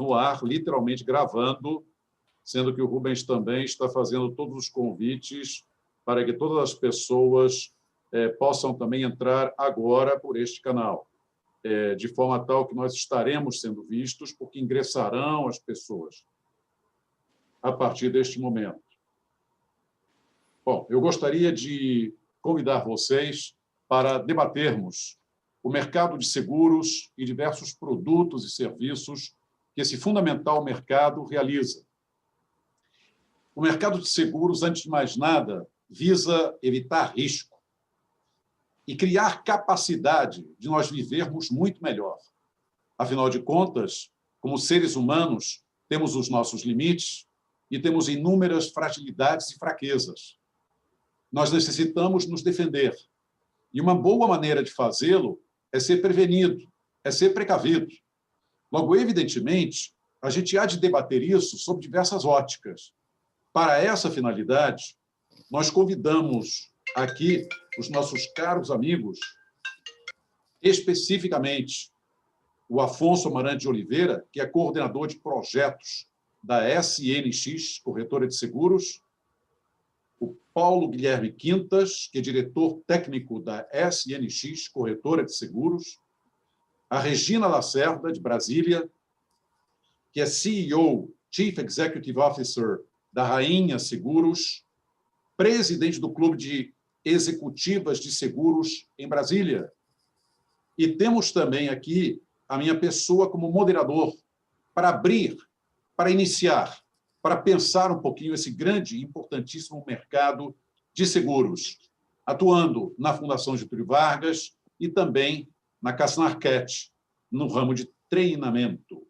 no ar, literalmente gravando, sendo que o Rubens também está fazendo todos os convites para que todas as pessoas possam também entrar agora por este canal, de forma tal que nós estaremos sendo vistos, porque ingressarão as pessoas a partir deste momento. Bom, eu gostaria de convidar vocês para debatermos o mercado de seguros e diversos produtos e serviços que esse fundamental mercado realiza. O mercado de seguros, antes de mais nada, visa evitar risco e criar capacidade de nós vivermos muito melhor. Afinal de contas, como seres humanos, temos os nossos limites e temos inúmeras fragilidades e fraquezas. Nós necessitamos nos defender. E uma boa maneira de fazê-lo é ser prevenido, é ser precavido. Logo, evidentemente, a gente há de debater isso sob diversas óticas. Para essa finalidade, nós convidamos aqui os nossos caros amigos, especificamente o Afonso Amarante de Oliveira, que é coordenador de projetos da SNX, corretora de seguros, o Paulo Guilherme Quintas, que é diretor técnico da SNX, corretora de seguros, a Regina Lacerda, de Brasília, que é CEO, Chief Executive Officer da Rainha Seguros, presidente do Clube de Executivas de Seguros em Brasília. E temos também aqui a minha pessoa como moderador para abrir, para iniciar, para pensar um pouquinho esse grande e importantíssimo mercado de seguros, atuando na Fundação Getúlio Vargas e também na Cassan Arquette, no ramo de treinamento.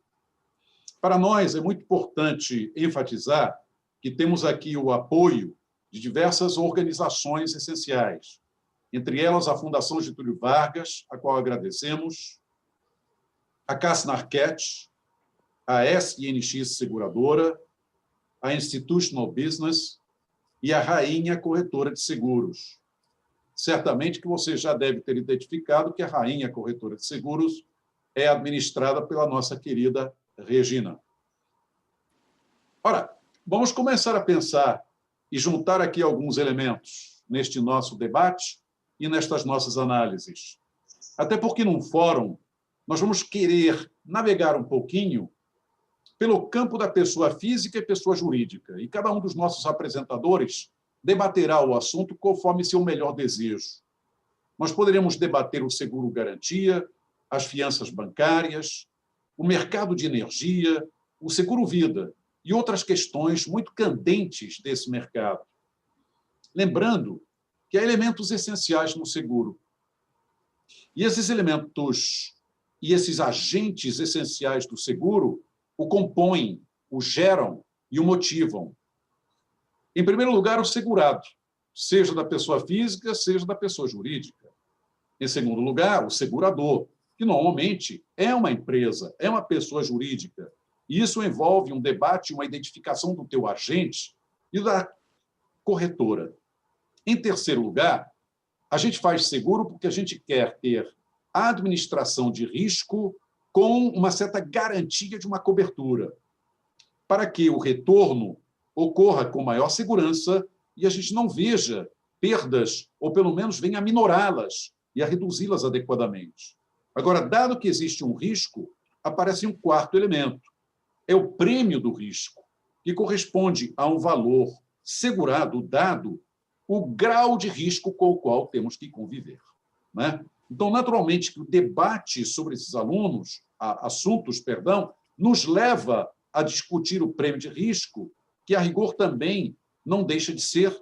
Para nós, é muito importante enfatizar que temos aqui o apoio de diversas organizações essenciais, entre elas a Fundação Getúlio Vargas, a qual agradecemos, a Cassan Arquette, a SNX Seguradora, a Institutional Business e a Rainha Corretora de Seguros. Certamente que você já deve ter identificado que a Rainha Corretora de Seguros é administrada pela nossa querida Regina. Ora, vamos começar a pensar e juntar aqui alguns elementos neste nosso debate e nestas nossas análises. Até porque, num fórum, nós vamos querer navegar um pouquinho pelo campo da pessoa física e pessoa jurídica, e cada um dos nossos apresentadores debaterá o assunto conforme seu melhor desejo. Nós poderemos debater o seguro-garantia, as fianças bancárias, o mercado de energia, o seguro-vida e outras questões muito candentes desse mercado. Lembrando que há elementos essenciais no seguro. E esses elementos e esses agentes essenciais do seguro o compõem, o geram e o motivam. Em primeiro lugar, o segurado, seja da pessoa física, seja da pessoa jurídica. Em segundo lugar, o segurador, que normalmente é uma empresa, é uma pessoa jurídica. E isso envolve um debate, uma identificação do teu agente e da corretora. Em terceiro lugar, a gente faz seguro porque a gente quer ter a administração de risco com uma certa garantia de uma cobertura, para que o retorno ocorra com maior segurança e a gente não veja perdas, ou pelo menos venha a minorá-las e a reduzi-las adequadamente. Agora, dado que existe um risco, aparece um quarto elemento. É o prêmio do risco, que corresponde a um valor segurado, dado o grau de risco com o qual temos que conviver, né? Então, naturalmente, que o debate sobre esses assuntos, nos leva a discutir o prêmio de risco, que, a rigor, também não deixa de ser,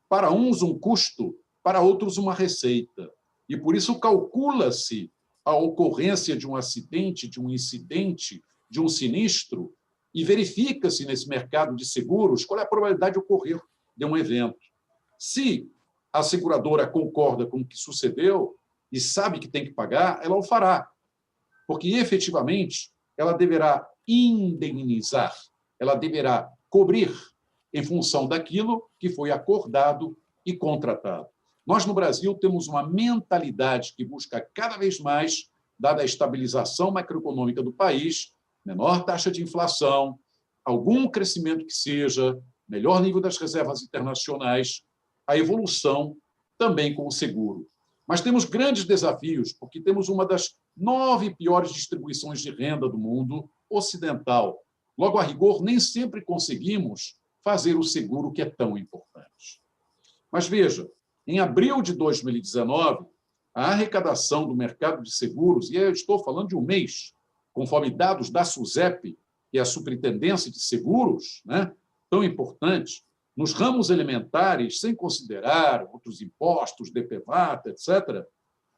para uns, um custo, para outros, uma receita. E, por isso, calcula-se a ocorrência de um acidente, de um incidente, de um sinistro, e verifica-se nesse mercado de seguros qual é a probabilidade de ocorrer de um evento. Se a seguradora concorda com o que sucedeu e sabe que tem que pagar, ela o fará, porque, efetivamente, ela deverá indenizar, ela deverá cobrir em função daquilo que foi acordado e contratado. Nós, no Brasil, temos uma mentalidade que busca cada vez mais, dada a estabilização macroeconômica do país, menor taxa de inflação, algum crescimento que seja, melhor nível das reservas internacionais, a evolução também com o seguro. Mas temos grandes desafios, porque temos uma das 9 piores distribuições de renda do mundo ocidental. Logo, a rigor, nem sempre conseguimos fazer o seguro que é tão importante. Mas veja, em abril de 2019, a arrecadação do mercado de seguros, e eu estou falando de um mês, conforme dados da SUSEP, que é a Superintendência de Seguros, né, tão importante, nos ramos elementares, sem considerar outros impostos, DPVAT, etc.,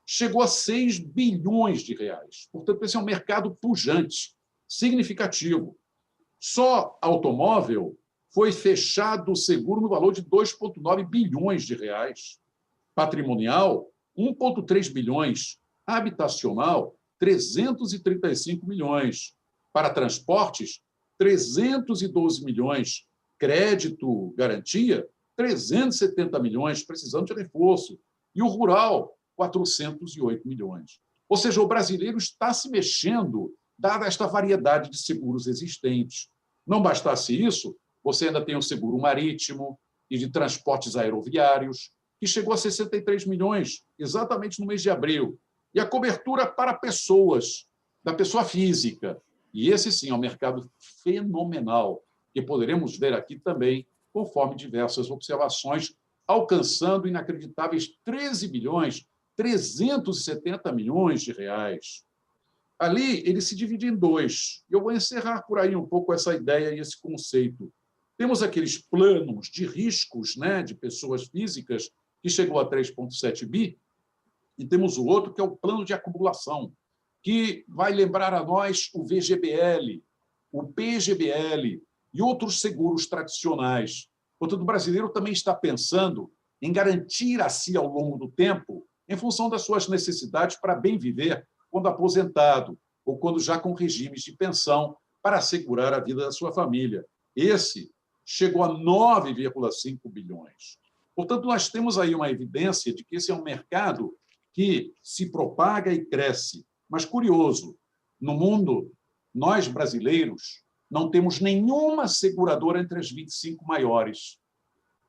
chegou a 6 bilhões de reais. Portanto, esse é um mercado pujante, significativo. Só automóvel foi fechado o seguro no valor de 2,9 bilhões de reais. Patrimonial, 1,3 bilhões. Habitacional, 335 milhões. Para transportes, 312 milhões. Crédito, garantia, 370 milhões, precisando de reforço. E o rural, 408 milhões. Ou seja, o brasileiro está se mexendo, dada esta variedade de seguros existentes. Não bastasse isso, você ainda tem o seguro marítimo e de transportes aeroviários, que chegou a 63 milhões, exatamente no mês de abril. E a cobertura para pessoas, da pessoa física. E esse, sim, é um mercado fenomenal, que poderemos ver aqui também, conforme diversas observações, alcançando inacreditáveis 13 bilhões, 370 milhões de reais. Ali, ele se divide em dois. Eu vou encerrar por aí um pouco essa ideia e esse conceito. Temos aqueles planos de riscos, né, de pessoas físicas, que chegou a 3,7 bi, e temos o outro, que é o plano de acumulação, que vai lembrar a nós o VGBL, o PGBL e outros seguros tradicionais. Portanto, o brasileiro também está pensando em garantir a si, ao longo do tempo, em função das suas necessidades para bem viver, quando aposentado ou quando já com regimes de pensão, para assegurar a vida da sua família. Esse chegou a 9,5 bilhões. Portanto, nós temos aí uma evidência de que esse é um mercado que se propaga e cresce. Mas, curioso, no mundo, nós, brasileiros, não temos nenhuma seguradora entre as 25 maiores.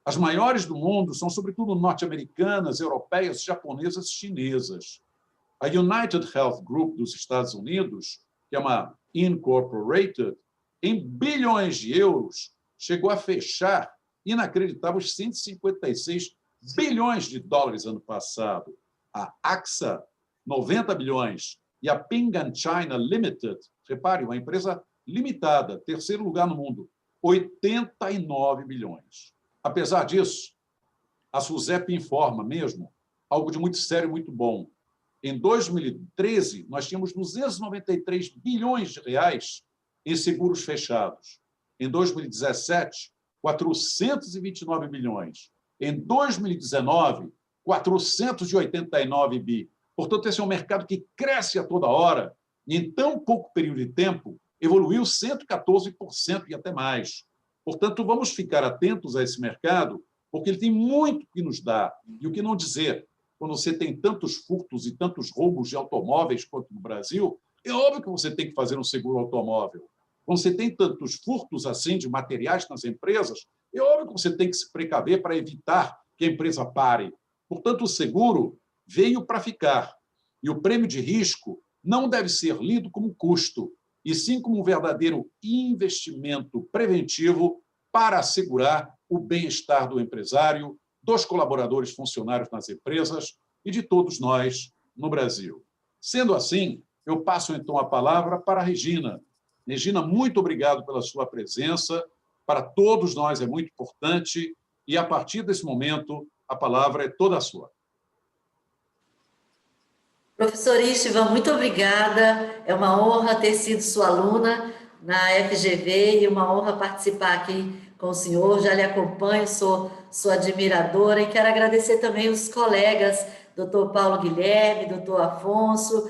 As maiores do mundo são, sobretudo, norte-americanas, europeias, japonesas, chinesas. A United Health Group dos Estados Unidos, que é uma incorporated, em bilhões de euros, chegou a fechar inacreditáveis 156 bilhões de dólares ano passado. A AXA, 90 bilhões. E a Ping & China Limited, repare, uma empresa limitada, terceiro lugar no mundo, 89 bilhões. Apesar disso, a SUSEP informa mesmo algo de muito sério e muito bom. Em 2013, nós tínhamos 293 bilhões de reais em seguros fechados. Em 2017, 429 bilhões. Em 2019, 489 bi. Portanto, esse é um mercado que cresce a toda hora e, em tão pouco período de tempo, evoluiu 114% e até mais. Portanto, vamos ficar atentos a esse mercado, porque ele tem muito que nos dar. E o que não dizer, quando você tem tantos furtos e tantos roubos de automóveis quanto no Brasil, é óbvio que você tem que fazer um seguro automóvel. Quando você tem tantos furtos assim de materiais nas empresas, é óbvio que você tem que se precaver para evitar que a empresa pare. Portanto, o seguro veio para ficar. E o prêmio de risco não deve ser lido como custo, e sim como um verdadeiro investimento preventivo para assegurar o bem-estar do empresário, dos colaboradores funcionários nas empresas e de todos nós no Brasil. Sendo assim, eu passo então a palavra para a Regina. Regina, muito obrigado pela sua presença. Para todos nós é muito importante e, a partir desse momento, a palavra é toda sua. Professor Istvan, muito obrigada. É uma honra ter sido sua aluna na FGV e uma honra participar aqui com o senhor. Já lhe acompanho, sou sua admiradora e quero agradecer também os colegas, doutor Paulo Guilherme, doutor Afonso.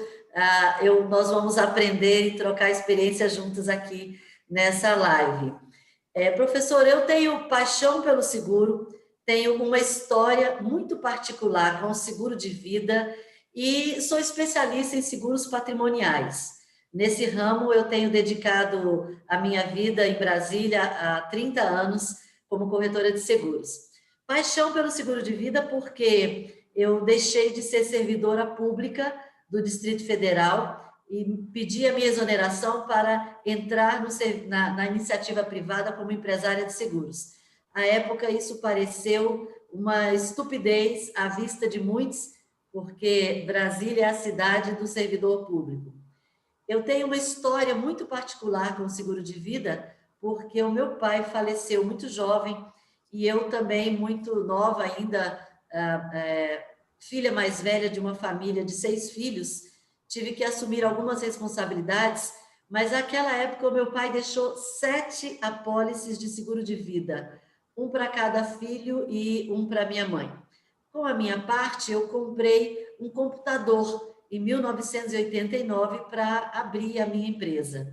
Nós vamos aprender e trocar experiências juntos aqui nessa live. Professor, eu tenho paixão pelo seguro, tenho uma história muito particular com o seguro de vida e sou especialista em seguros patrimoniais. Nesse ramo, eu tenho dedicado a minha vida em Brasília há 30 anos como corretora de seguros. Paixão pelo seguro de vida porque eu deixei de ser servidora pública do Distrito Federal e pedi a minha exoneração para entrar na iniciativa privada como empresária de seguros. À época, isso pareceu uma estupidez à vista de muitos, porque Brasília é a cidade do servidor público. Eu tenho uma história muito particular com o seguro de vida, porque o meu pai faleceu muito jovem e eu também muito nova ainda, filha mais velha de uma família de 6 filhos, tive que assumir algumas responsabilidades, mas naquela época o meu pai deixou 7 apólices de seguro de vida, um para cada filho e um para minha mãe. Com a minha parte, eu comprei um computador em 1989 para abrir a minha empresa.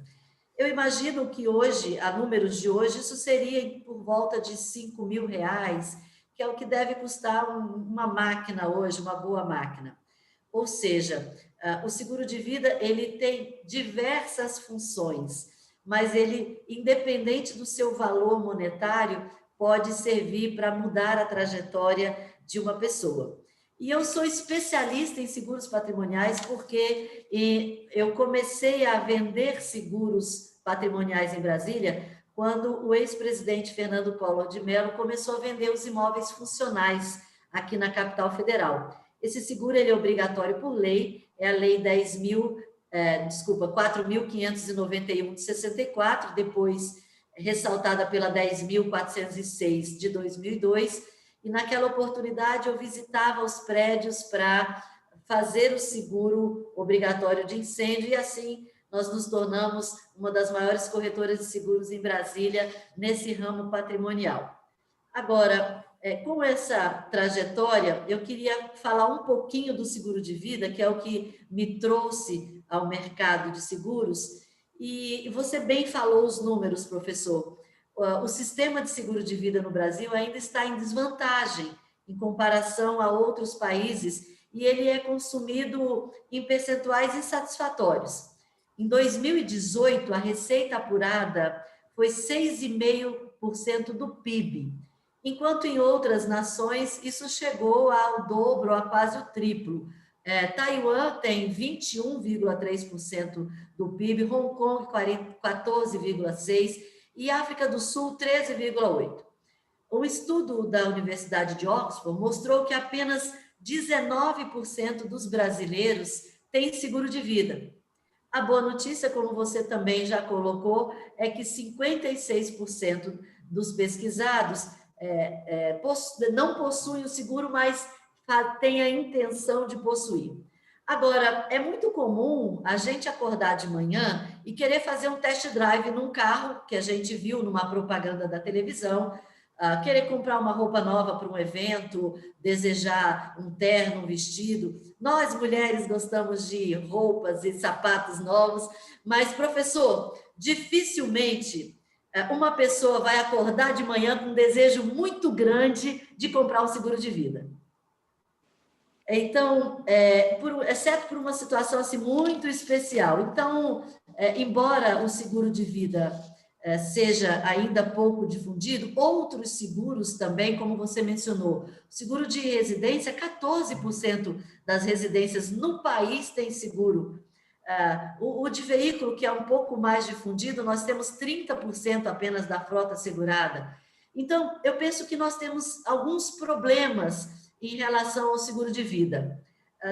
Eu imagino que hoje, a números de hoje, isso seria por volta de R$ 5.000, que é o que deve custar uma máquina hoje, uma boa máquina. Ou seja, o seguro de vida, ele tem diversas funções, mas ele, independente do seu valor monetário, pode servir para mudar a trajetória de uma pessoa. E eu sou especialista em seguros patrimoniais porque eu comecei a vender seguros patrimoniais em Brasília quando o ex-presidente Fernando Collor de Mello começou a vender os imóveis funcionais aqui na capital federal. Esse seguro ele é obrigatório por lei, é a Lei 4.591 de 64, depois ressaltada pela 10.406 de 2002, e naquela oportunidade eu visitava os prédios para fazer o seguro obrigatório de incêndio, e assim nós nos tornamos uma das maiores corretoras de seguros em Brasília, nesse ramo patrimonial. Agora, com essa trajetória, eu queria falar um pouquinho do seguro de vida, que é o que me trouxe ao mercado de seguros, e você bem falou os números, professor. O sistema de seguro de vida no Brasil ainda está em desvantagem em comparação a outros países, e ele é consumido em percentuais insatisfatórios. Em 2018, a receita apurada foi 6,5% do PIB, enquanto em outras nações isso chegou ao dobro, a quase o triplo. Taiwan tem 21,3% do PIB, Hong Kong 14,6% e África do Sul 13,8%. Um estudo da Universidade de Oxford mostrou que apenas 19% dos brasileiros têm seguro de vida. A boa notícia, como você também já colocou, é que 56% dos pesquisados não possuem o seguro, mas têm a intenção de possuir. Agora, é muito comum a gente acordar de manhã e querer fazer um test drive num carro que a gente viu numa propaganda da televisão, querer comprar uma roupa nova para um evento, desejar um terno, um vestido. Nós, mulheres, gostamos de roupas e sapatos novos, mas, professor, dificilmente uma pessoa vai acordar de manhã com um desejo muito grande de comprar um seguro de vida. Então, exceto por uma situação assim, muito especial. Então, embora o seguro de vida seja ainda pouco difundido, outros seguros também, como você mencionou, o seguro de residência, 14% das residências no país tem seguro. O de veículo, que é um pouco mais difundido, nós temos 30% apenas da frota segurada. Então, eu penso que nós temos alguns problemas em relação ao seguro de vida.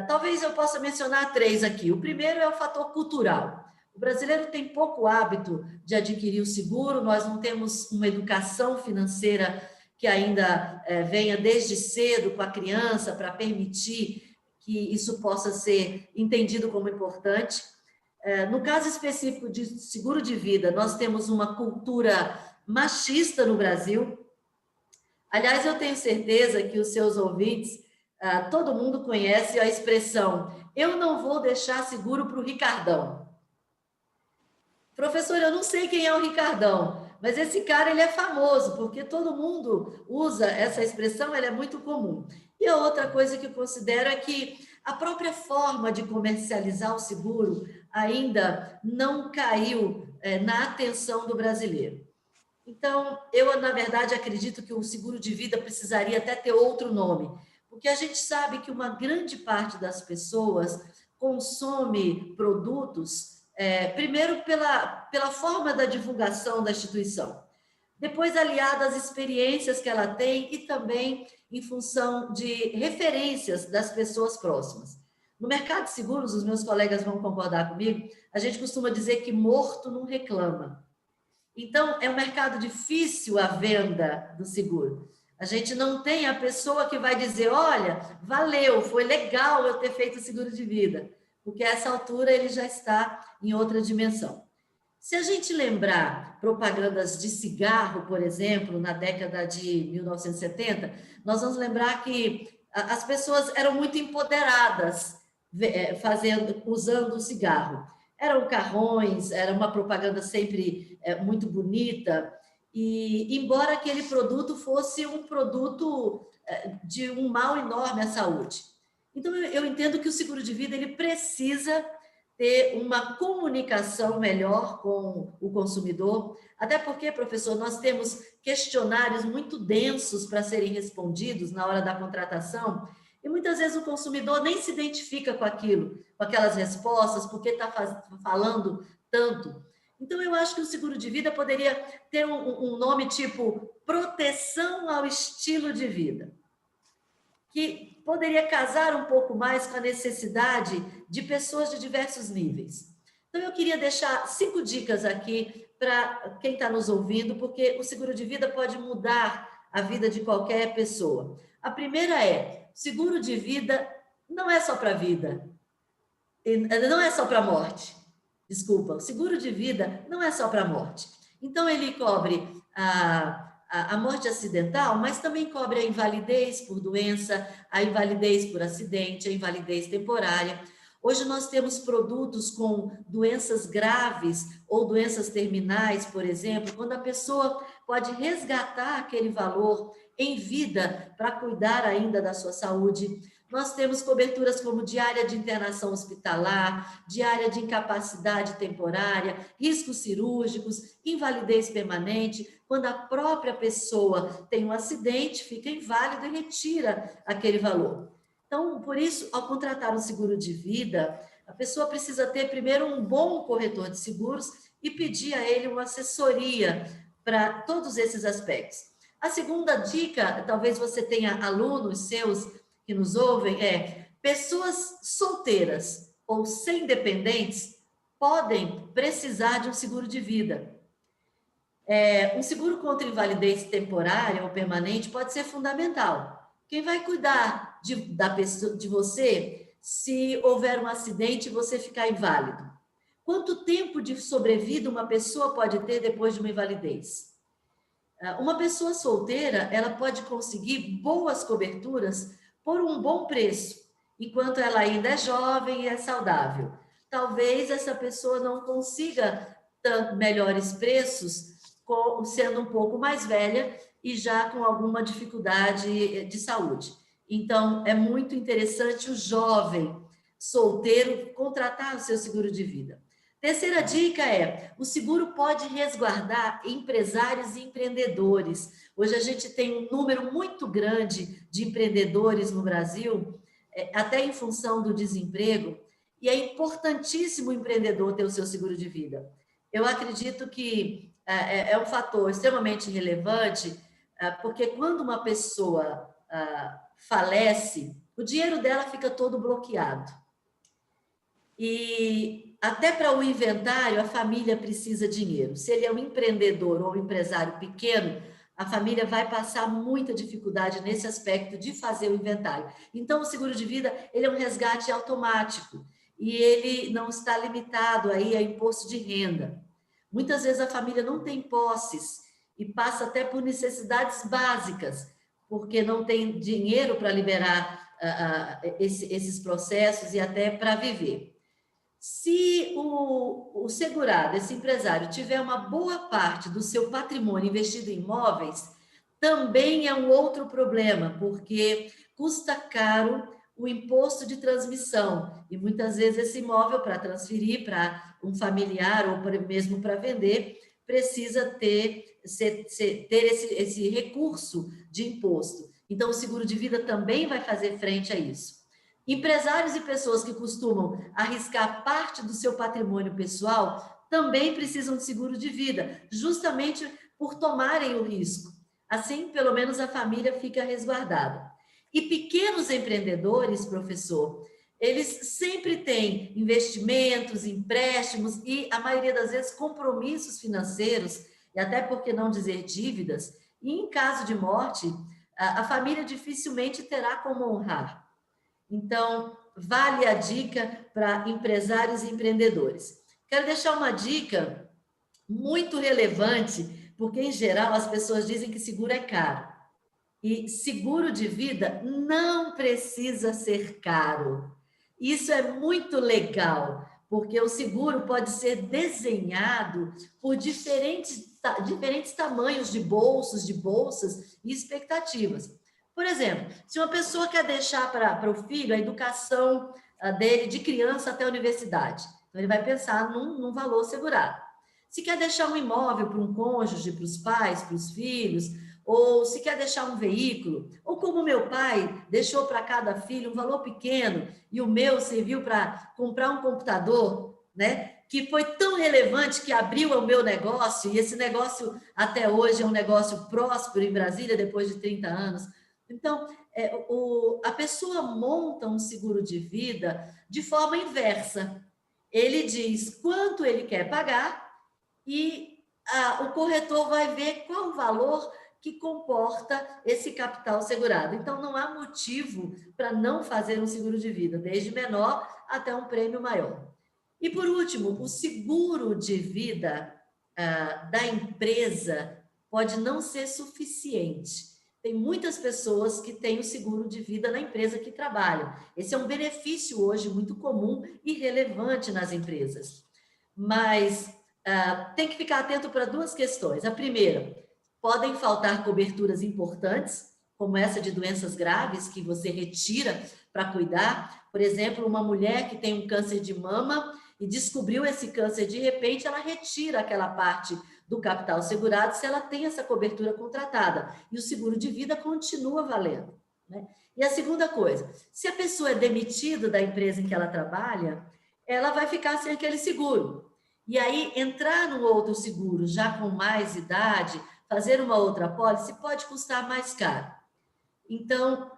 Talvez eu possa mencionar 3 aqui. O primeiro é o fator cultural. O brasileiro tem pouco hábito de adquirir o seguro, nós não temos uma educação financeira que ainda venha desde cedo com a criança para permitir que isso possa ser entendido como importante. No caso específico de seguro de vida, nós temos uma cultura machista no Brasil. Aliás, eu tenho certeza que os seus ouvintes, todo mundo conhece a expressão, eu não vou deixar seguro para o Ricardão. Professor, eu não sei quem é o Ricardão, mas esse cara ele é famoso, porque todo mundo usa essa expressão, ela é muito comum. E a outra coisa que eu considero é que a própria forma de comercializar o seguro ainda não caiu na atenção do brasileiro. Então, eu, na verdade, acredito que o seguro de vida precisaria até ter outro nome, porque a gente sabe que uma grande parte das pessoas consome produtos, primeiro pela forma da divulgação da instituição, depois aliada às experiências que ela tem e também em função de referências das pessoas próximas. No mercado de seguros, os meus colegas vão concordar comigo, a gente costuma dizer que morto não reclama. Então, é um mercado difícil a venda do seguro. A gente não tem a pessoa que vai dizer, olha, valeu, foi legal eu ter feito o seguro de vida, porque a essa altura ele já está em outra dimensão. Se a gente lembrar propagandas de cigarro, por exemplo, na década de 1970, nós vamos lembrar que as pessoas eram muito empoderadas usando o cigarro. Eram carrões, era uma propaganda sempre muito bonita, e embora aquele produto fosse um produto de um mal enorme à saúde. Então, eu entendo que o seguro de vida ele precisa ter uma comunicação melhor com o consumidor, até porque, professor, nós temos questionários muito densos para serem respondidos na hora da contratação, e muitas vezes o consumidor nem se identifica com aquilo, com aquelas respostas, porque está falando tanto. Então, eu acho que o seguro de vida poderia ter um nome tipo proteção ao estilo de vida, que poderia casar um pouco mais com a necessidade de pessoas de diversos níveis. Então, eu queria deixar 5 dicas aqui para quem está nos ouvindo, porque o seguro de vida pode mudar a vida de qualquer pessoa. A primeira é, seguro de vida não é só para a vida, não é só para a morte. Desculpa, o seguro de vida não é só para a morte. Então, ele cobre a morte acidental, mas também cobre a invalidez por doença, a invalidez por acidente, a invalidez temporária. Hoje nós temos produtos com doenças graves ou doenças terminais, por exemplo, quando a pessoa pode resgatar aquele valor em vida para cuidar ainda da sua saúde. Nós temos coberturas como diária de internação hospitalar, diária de incapacidade temporária, riscos cirúrgicos, invalidez permanente. Quando a própria pessoa tem um acidente, fica inválido e retira aquele valor. Então, por isso, ao contratar um seguro de vida, a pessoa precisa ter primeiro um bom corretor de seguros e pedir a ele uma assessoria para todos esses aspectos. A segunda dica, talvez você tenha alunos seus que nos ouvem, pessoas solteiras ou sem dependentes podem precisar de um seguro de vida. Um seguro contra invalidez temporária ou permanente pode ser fundamental. Quem vai cuidar de você se houver um acidente e você ficar inválido? Quanto tempo de sobrevida uma pessoa pode ter depois de uma invalidez? Uma pessoa solteira, ela pode conseguir boas coberturas por um bom preço, enquanto ela ainda é jovem e é saudável. Talvez essa pessoa não consiga melhores preços sendo um pouco mais velha e já com alguma dificuldade de saúde. Então, é muito interessante o jovem solteiro contratar o seu seguro de vida. Terceira dica o seguro pode resguardar empresários e empreendedores. Hoje a gente tem um número muito grande de empreendedores no Brasil, até em função do desemprego, e é importantíssimo o empreendedor ter o seu seguro de vida. Eu acredito que é um fator extremamente relevante, porque quando uma pessoa falece, o dinheiro dela fica todo bloqueado. E até para o inventário, a família precisa de dinheiro. Se ele é um empreendedor ou um empresário pequeno, a família vai passar muita dificuldade nesse aspecto de fazer o inventário. Então, o seguro de vida, ele é um resgate automático e ele não está limitado aí a imposto de renda. Muitas vezes a família não tem posses e passa até por necessidades básicas, porque não tem dinheiro para liberar esses processos e até para viver. Se o segurado, esse empresário, tiver uma boa parte do seu patrimônio investido em imóveis, também é um outro problema, porque custa caro o imposto de transmissão, e muitas vezes esse imóvel, para transferir para um familiar ou mesmo para vender, precisa ter esse recurso de imposto. Então, o seguro de vida também vai fazer frente a isso. Empresários e pessoas que costumam arriscar parte do seu patrimônio pessoal também precisam de seguro de vida, justamente por tomarem o risco. Assim, pelo menos a família fica resguardada. E pequenos empreendedores, professor, eles sempre têm investimentos, empréstimos e, a maioria das vezes, compromissos financeiros, e até por que não dizer dívidas, e em caso de morte, a família dificilmente terá como honrar. Então, vale a dica para empresários e empreendedores. Quero deixar uma dica muito relevante, porque, em geral, as pessoas dizem que seguro é caro. E seguro de vida não precisa ser caro. Isso é muito legal, porque o seguro pode ser desenhado por diferentes tamanhos de bolsos, de bolsas e expectativas. Por exemplo, se uma pessoa quer deixar para o filho a educação dele de criança até a universidade, então ele vai pensar num valor segurado. Se quer deixar um imóvel para um cônjuge, para os pais, para os filhos, ou se quer deixar um veículo, ou como meu pai deixou para cada filho um valor pequeno e o meu serviu para comprar um computador, né? Que foi tão relevante que abriu o meu negócio, e esse negócio até hoje é um negócio próspero em Brasília, depois de 30 anos. Então, a pessoa monta um seguro de vida de forma inversa. Ele diz quanto ele quer pagar e o corretor vai ver qual o valor que comporta esse capital segurado. Então, não há motivo para não fazer um seguro de vida, desde menor até um prêmio maior. E, por último, o seguro de vida da empresa pode não ser suficiente. Tem muitas pessoas que têm o seguro de vida na empresa que trabalham. Esse é um benefício hoje muito comum e relevante nas empresas. Mas tem que ficar atento para duas questões. A primeira, podem faltar coberturas importantes, como essa de doenças graves, que você retira para cuidar. Por exemplo, uma mulher que tem um câncer de mama e descobriu esse câncer, de repente, ela retira aquela parte do capital segurado se ela tem essa cobertura contratada. E o seguro de vida continua valendo, né? E a segunda coisa, se a pessoa é demitida da empresa em que ela trabalha, ela vai ficar sem aquele seguro. E aí, entrar num outro seguro, já com mais idade, fazer uma outra apólice, pode custar mais caro. Então,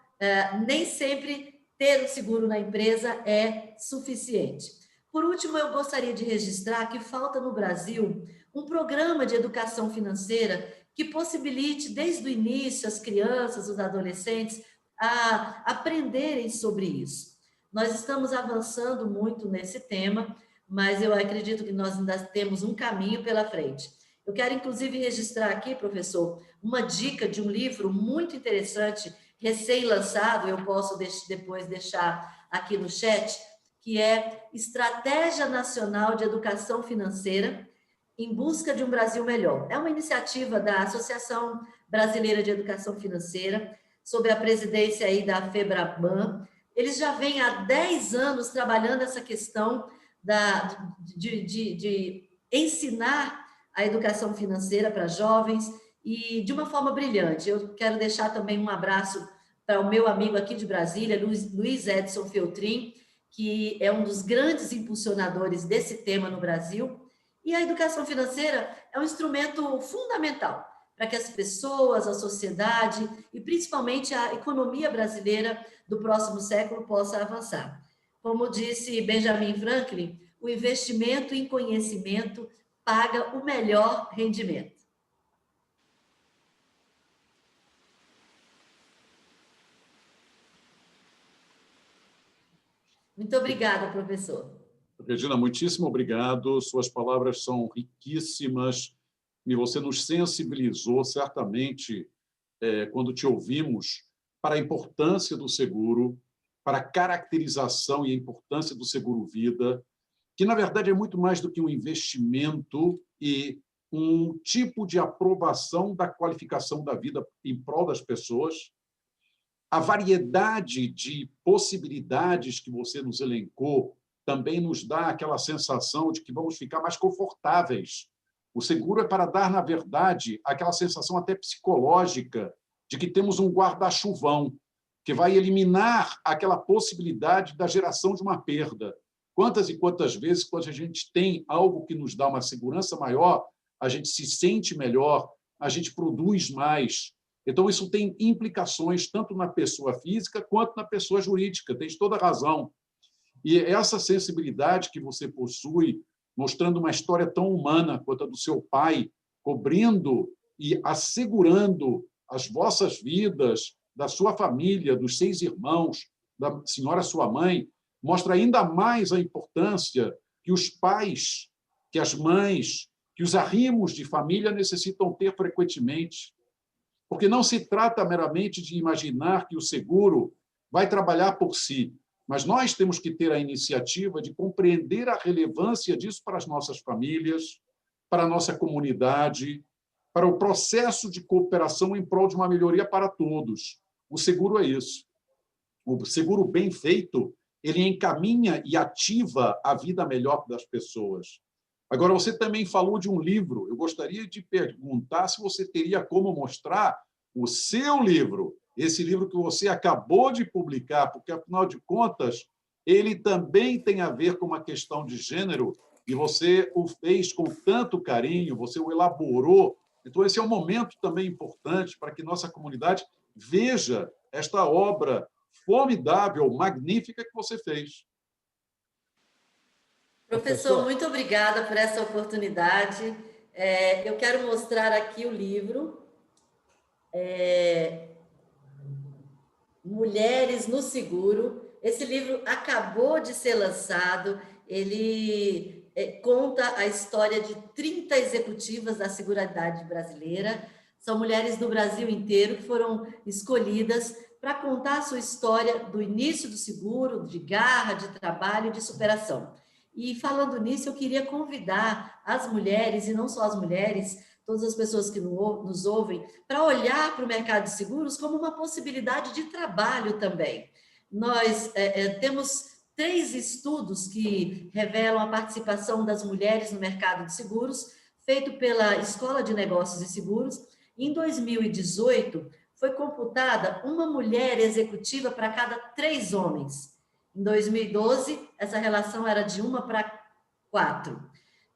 nem sempre ter o seguro na empresa é suficiente. Por último, eu gostaria de registrar que falta no Brasil um programa de educação financeira que possibilite, desde o início, as crianças, os adolescentes, a aprenderem sobre isso. Nós estamos avançando muito nesse tema, mas eu acredito que nós ainda temos um caminho pela frente. Eu quero, inclusive, registrar aqui, professor, uma dica de um livro muito interessante, recém-lançado, eu posso depois deixar aqui no chat, que é Estratégia Nacional de Educação Financeira em Busca de um Brasil Melhor. É uma iniciativa da Associação Brasileira de Educação Financeira, sob a presidência aí da FEBRABAN. Eles já vêm há 10 anos trabalhando essa questão de ensinar a educação financeira para jovens e de uma forma brilhante. Eu quero deixar também um abraço para o meu amigo aqui de Brasília, Luiz Edson Feltrin, que é um dos grandes impulsionadores desse tema no Brasil. E a educação financeira é um instrumento fundamental para que as pessoas, a sociedade e principalmente a economia brasileira do próximo século possa avançar. Como disse Benjamin Franklin, o investimento em conhecimento paga o melhor rendimento. Muito obrigada, professor. Regina, muitíssimo obrigado. Suas palavras são riquíssimas e você nos sensibilizou, certamente, quando te ouvimos, para a importância do seguro, para a caracterização e a importância do seguro-vida, que, na verdade, é muito mais do que um investimento e um tipo de aprovação da qualificação da vida em prol das pessoas, A variedade de possibilidades que você nos elencou também nos dá aquela sensação de que vamos ficar mais confortáveis. O seguro é para dar, na verdade, aquela sensação até psicológica de que temos um guarda-chuvão que vai eliminar aquela possibilidade da geração de uma perda. Quantas e quantas vezes, quando a gente tem algo que nos dá uma segurança maior, a gente se sente melhor, a gente produz mais. Então, isso tem implicações tanto na pessoa física quanto na pessoa jurídica. Tem toda a razão. E essa sensibilidade que você possui, mostrando uma história tão humana quanto a do seu pai, cobrindo e assegurando as vossas vidas, da sua família, dos 6 irmãos, da senhora sua mãe, mostra ainda mais a importância que os pais, que as mães, que os arrimos de família necessitam ter frequentemente. Porque não se trata meramente de imaginar que o seguro vai trabalhar por si, mas nós temos que ter a iniciativa de compreender a relevância disso para as nossas famílias, para a nossa comunidade, para o processo de cooperação em prol de uma melhoria para todos. O seguro é isso. O seguro bem feito, ele encaminha e ativa a vida melhor das pessoas. Agora, você também falou de um livro. Eu gostaria de perguntar se você teria como mostrar o seu livro, esse livro que você acabou de publicar, porque, afinal de contas, ele também tem a ver com uma questão de gênero e você o fez com tanto carinho, você o elaborou. Então, esse é um momento também importante para que nossa comunidade veja esta obra formidável, magnífica que você fez. Professor, muito obrigada por essa oportunidade. Eu quero mostrar aqui o livro Mulheres no Seguro. Esse livro acabou de ser lançado. Ele conta a história de 30 executivas da Seguridade brasileira. São mulheres do Brasil inteiro que foram escolhidas para contar a sua história do início do seguro, de garra, de trabalho e de superação. E falando nisso, eu queria convidar as mulheres, e não só as mulheres, todas as pessoas que nos ouvem, para olhar para o mercado de seguros como uma possibilidade de trabalho também. Nós temos 3 estudos que revelam a participação das mulheres no mercado de seguros, feito pela Escola de Negócios e Seguros. Em 2018, foi computada uma mulher executiva para cada 3 homens. Em 2012, essa relação era de 1 para 4.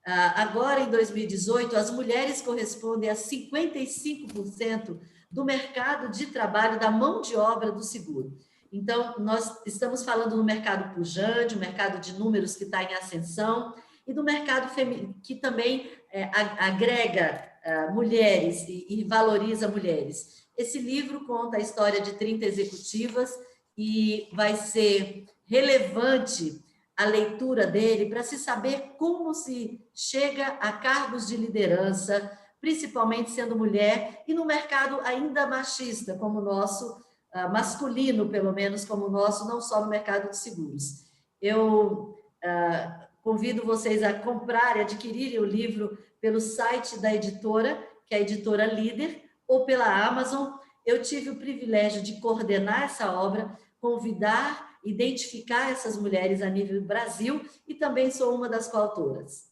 Agora, em 2018, as mulheres correspondem a 55% do mercado de trabalho da mão de obra do seguro. Então, nós estamos falando do mercado pujante, o mercado de números que está em ascensão, e do mercado que também agrega mulheres e valoriza mulheres. Esse livro conta a história de 30 executivas e vai ser relevante a leitura dele para se saber como se chega a cargos de liderança, principalmente sendo mulher, e no mercado ainda machista, como o nosso, masculino, pelo menos, como o nosso, não só no mercado de seguros. Eu convido vocês a comprarem, adquirirem o livro pelo site da editora, que é a Editora Líder, ou pela Amazon. Eu tive o privilégio de coordenar essa obra, convidar, identificar essas mulheres a nível Brasil e também sou uma das coautoras.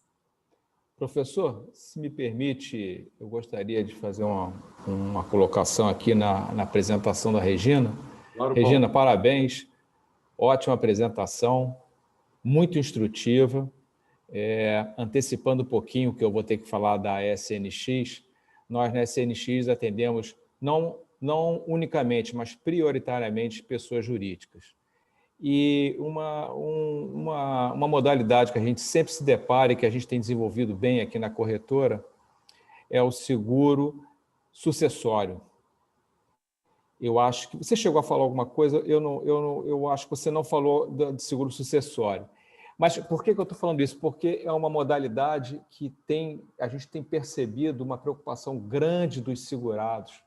Professor, se me permite, eu gostaria de fazer uma colocação aqui na apresentação da Regina. Claro, Regina, parabéns, ótima apresentação, muito instrutiva. Antecipando um pouquinho o que eu vou ter que falar da SNX, nós na SNX atendemos não unicamente, mas prioritariamente pessoas jurídicas. E uma modalidade que a gente sempre se depara e que a gente tem desenvolvido bem aqui na corretora é o seguro sucessório. Eu acho que você chegou a falar alguma coisa, eu acho que você não falou de seguro sucessório. Mas por que eu estou falando isso? Porque é uma modalidade que a gente tem percebido uma preocupação grande dos segurados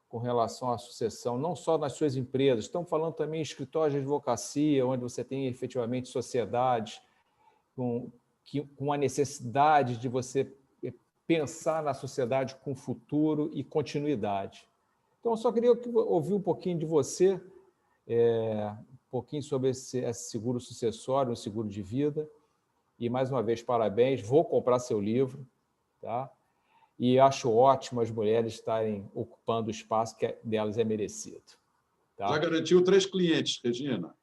com relação à sucessão, não só nas suas empresas, estamos falando também em escritórios de advocacia, onde você tem efetivamente sociedades com a necessidade de você pensar na sociedade com futuro e continuidade. Então, eu só queria ouvir um pouquinho de você, um pouquinho sobre esse seguro sucessório, um seguro de vida. E, mais uma vez, parabéns. Vou comprar seu livro, tá? E acho ótimo as mulheres estarem ocupando o espaço que delas é merecido. Tá? Já garantiu 3 clientes, Regina.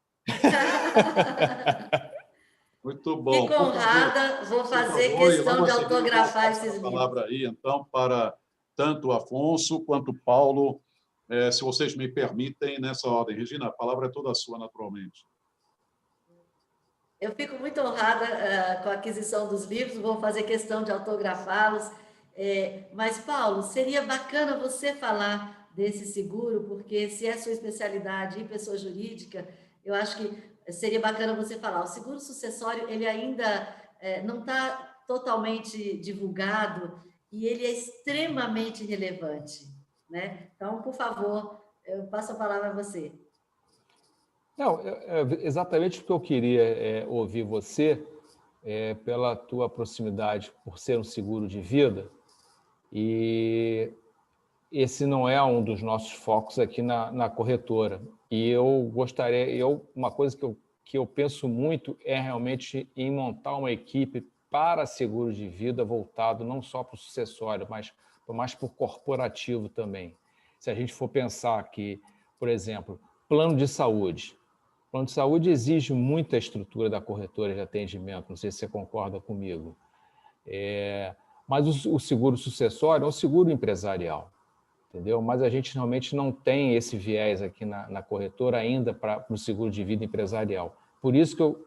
Muito bom. Fico honrada, vou fazer questão de autografar esses livros. Palavra aí, então, para tanto Afonso quanto Paulo, se vocês me permitem, nessa ordem. Regina, a palavra é toda sua, naturalmente. Eu fico muito honrada com a aquisição dos livros, vou fazer questão de autografá-los. Mas, Paulo, seria bacana você falar desse seguro, porque se é sua especialidade em pessoa jurídica, eu acho que seria bacana você falar. O seguro sucessório, ele ainda não está totalmente divulgado e ele é extremamente relevante, né? Então, por favor, eu passo a palavra a você. Não, exatamente o que eu queria ouvir você, pela tua proximidade, por ser um seguro de vida, e esse não é um dos nossos focos aqui na corretora. E eu gostaria, uma coisa que eu penso muito é realmente em montar uma equipe para seguro de vida voltado não só para o sucessório, mas para o corporativo também. Se a gente for pensar que, por exemplo, plano de saúde. Plano de saúde exige muita estrutura da corretora de atendimento, não sei se você concorda comigo. Mas o seguro sucessório é um seguro empresarial, entendeu? Mas a gente realmente não tem esse viés aqui na corretora ainda para o seguro de vida empresarial. Por isso que eu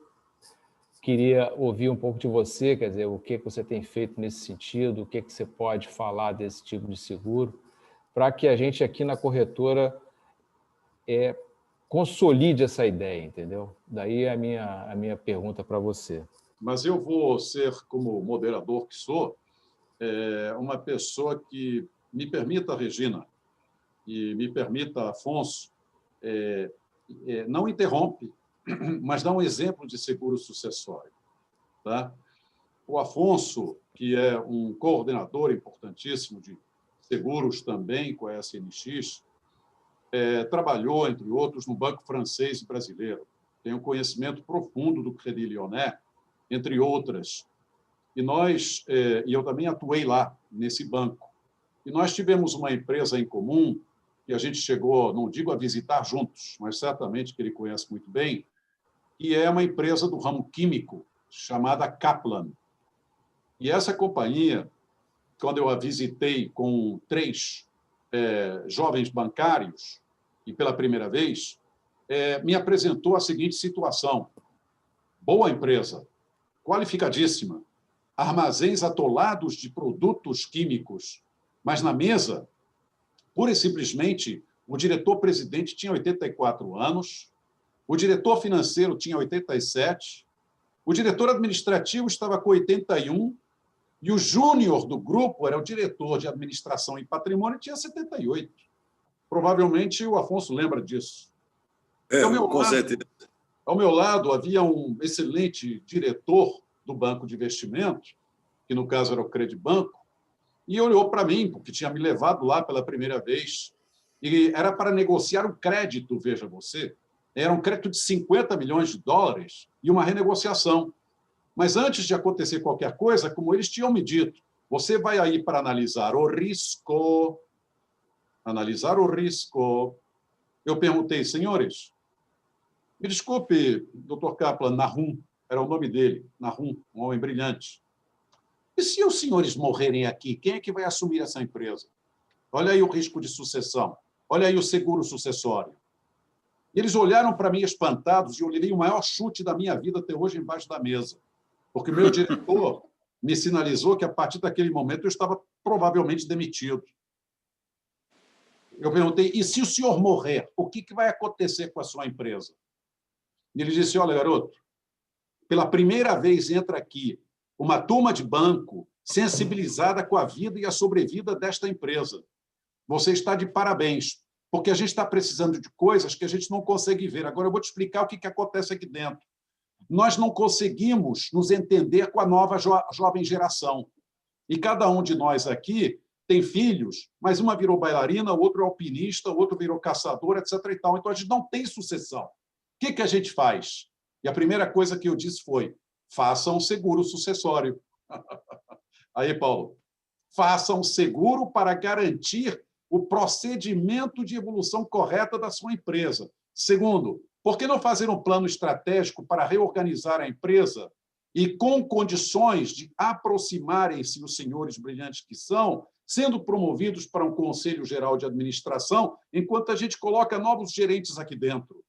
queria ouvir um pouco de você, quer dizer, o que você tem feito nesse sentido, o que você pode falar desse tipo de seguro, para que a gente aqui na corretora consolide essa ideia, entendeu? Daí a minha pergunta para você. Mas eu vou ser, como moderador que sou, uma pessoa que me permita, Regina, e me permita, Afonso, não interrompe, mas dá um exemplo de seguro sucessório. Tá? O Afonso, que é um coordenador importantíssimo de seguros também com a SNX, trabalhou, entre outros, no Banco Francês e Brasileiro. Tem um conhecimento profundo do Crédit Lyonnais, entre outras. E eu também atuei lá, nesse banco. E nós tivemos uma empresa em comum, que a gente chegou, não digo a visitar juntos, mas certamente que ele conhece muito bem, que é uma empresa do ramo químico, chamada Kaplan. E essa companhia, quando eu a visitei com 3 jovens bancários, e pela primeira vez, me apresentou a seguinte situação. Boa empresa, qualificadíssima, armazéns atolados de produtos químicos, mas na mesa, pura e simplesmente, o diretor-presidente tinha 84 anos, o diretor financeiro tinha 87, o diretor administrativo estava com 81, e o júnior do grupo era o diretor de administração e patrimônio e tinha 78. Provavelmente o Afonso lembra disso. Com certeza. Ao meu lado havia um excelente diretor do banco de investimento, que no caso era o Credibanco, e olhou para mim, porque tinha me levado lá pela primeira vez, e era para negociar um crédito, veja você, era um crédito de 50 milhões de dólares e uma renegociação. Mas antes de acontecer qualquer coisa, como eles tinham me dito, você vai aí para analisar o risco. Eu perguntei, senhores, me desculpe, Dr. Kaplan, Nahum, era o nome dele, Nahum, um homem brilhante. E se os senhores morrerem aqui, quem é que vai assumir essa empresa? Olha aí o risco de sucessão, olha aí o seguro sucessório. E eles olharam para mim espantados e eu levei o maior chute da minha vida até hoje embaixo da mesa, porque o meu diretor me sinalizou que, a partir daquele momento, eu estava provavelmente demitido. Eu perguntei, e se o senhor morrer, o que vai acontecer com a sua empresa? E ele disse, olha, garoto, pela primeira vez entra aqui uma turma de banco sensibilizada com a vida e a sobrevida desta empresa. Você está de parabéns, porque a gente está precisando de coisas que a gente não consegue ver. Agora eu vou te explicar o que acontece aqui dentro. Nós não conseguimos nos entender com a nova jovem geração. E cada um de nós aqui têm filhos, mas uma virou bailarina, outro é alpinista, outro virou caçador, etc. e tal. Então, a gente não tem sucessão. O que a gente faz? E a primeira coisa que eu disse foi: faça um seguro sucessório. Aí, Paulo, faça um seguro para garantir o procedimento de evolução correta da sua empresa. Segundo, por que não fazer um plano estratégico para reorganizar a empresa e com condições de aproximarem-se os senhores brilhantes que são, sendo promovidos para um conselho geral de administração, enquanto a gente coloca novos gerentes aqui dentro?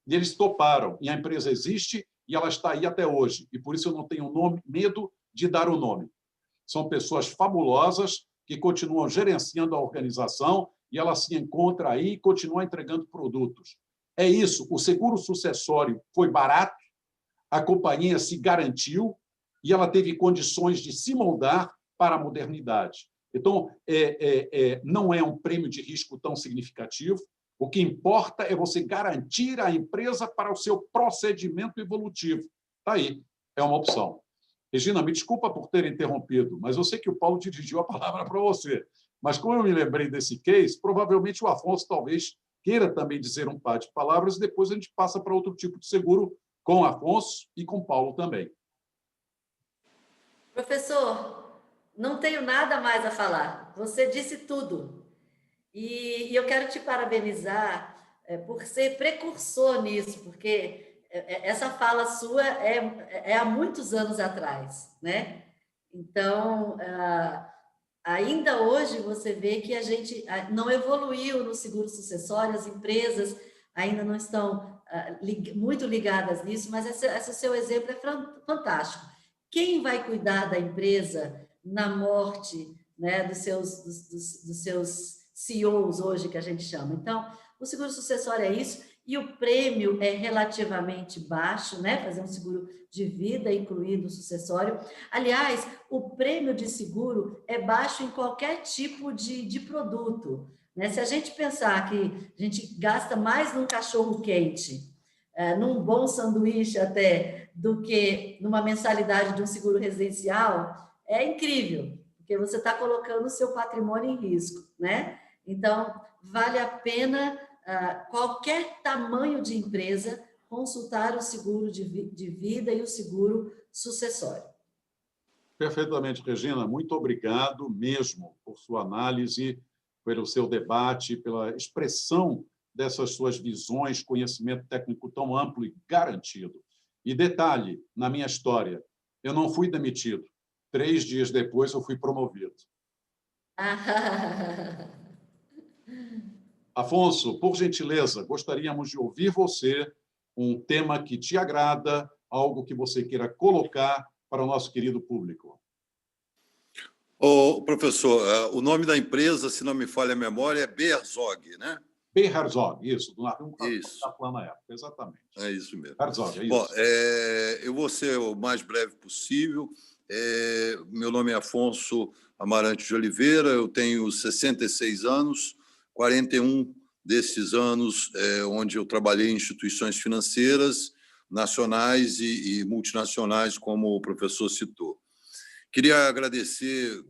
E eles toparam, e a empresa existe e ela está aí até hoje. E por isso eu não tenho medo de dar o nome. São pessoas fabulosas que continuam gerenciando a organização e ela se encontra aí e continua entregando produtos. É isso, o seguro sucessório foi barato, a companhia se garantiu e ela teve condições de se moldar para a modernidade. Então, não é um prêmio de risco tão significativo. O que importa é você garantir a empresa para o seu procedimento evolutivo. Está aí, é uma opção. Regina, me desculpa por ter interrompido, mas eu sei que o Paulo dirigiu a palavra para você. Mas, como eu me lembrei desse case, provavelmente o Afonso talvez queira também dizer um par de palavras e depois a gente passa para outro tipo de seguro com o Afonso e com o Paulo também. Professor, não tenho nada mais a falar. Você disse tudo. E eu quero te parabenizar por ser precursor nisso, porque essa fala sua é há muitos anos atrás, né? Então, ainda hoje você vê que a gente não evoluiu no seguro sucessório, as empresas ainda não estão muito ligadas nisso, mas esse seu exemplo é fantástico. Quem vai cuidar da empresa na morte, né, dos seus CEOs hoje, que a gente chama? Então, o seguro sucessório é isso, e o prêmio é relativamente baixo, né? Fazer um seguro de vida, incluindo o sucessório. Aliás, o prêmio de seguro é baixo em qualquer tipo de produto, né? Se a gente pensar que a gente gasta mais num cachorro-quente, num bom sanduíche até, do que numa mensalidade de um seguro residencial, é incrível, porque você está colocando o seu patrimônio em risco, né? Então, vale a pena, qualquer tamanho de empresa, consultar o seguro de vida e o seguro sucessório. Perfeitamente, Regina. Muito obrigado mesmo por sua análise, pelo seu debate, pela expressão dessas suas visões, conhecimento técnico tão amplo e garantido. E detalhe, na minha história, eu não fui demitido. 3 dias depois, eu fui promovido. Afonso, por gentileza, gostaríamos de ouvir você, um tema que te agrada, algo que você queira colocar para o nosso querido público. Professor, o nome da empresa, se não me falha a memória, é Beherzog, né? Beherzog, isso, do navio Caplan na época, exatamente. É isso mesmo. Beherzog, é isso. Bom, eu vou ser o mais breve possível. Meu nome é Afonso Amarante de Oliveira, eu tenho 66 anos, 41 desses anos onde eu trabalhei em instituições financeiras, nacionais e multinacionais, como o professor citou. Queria agradecer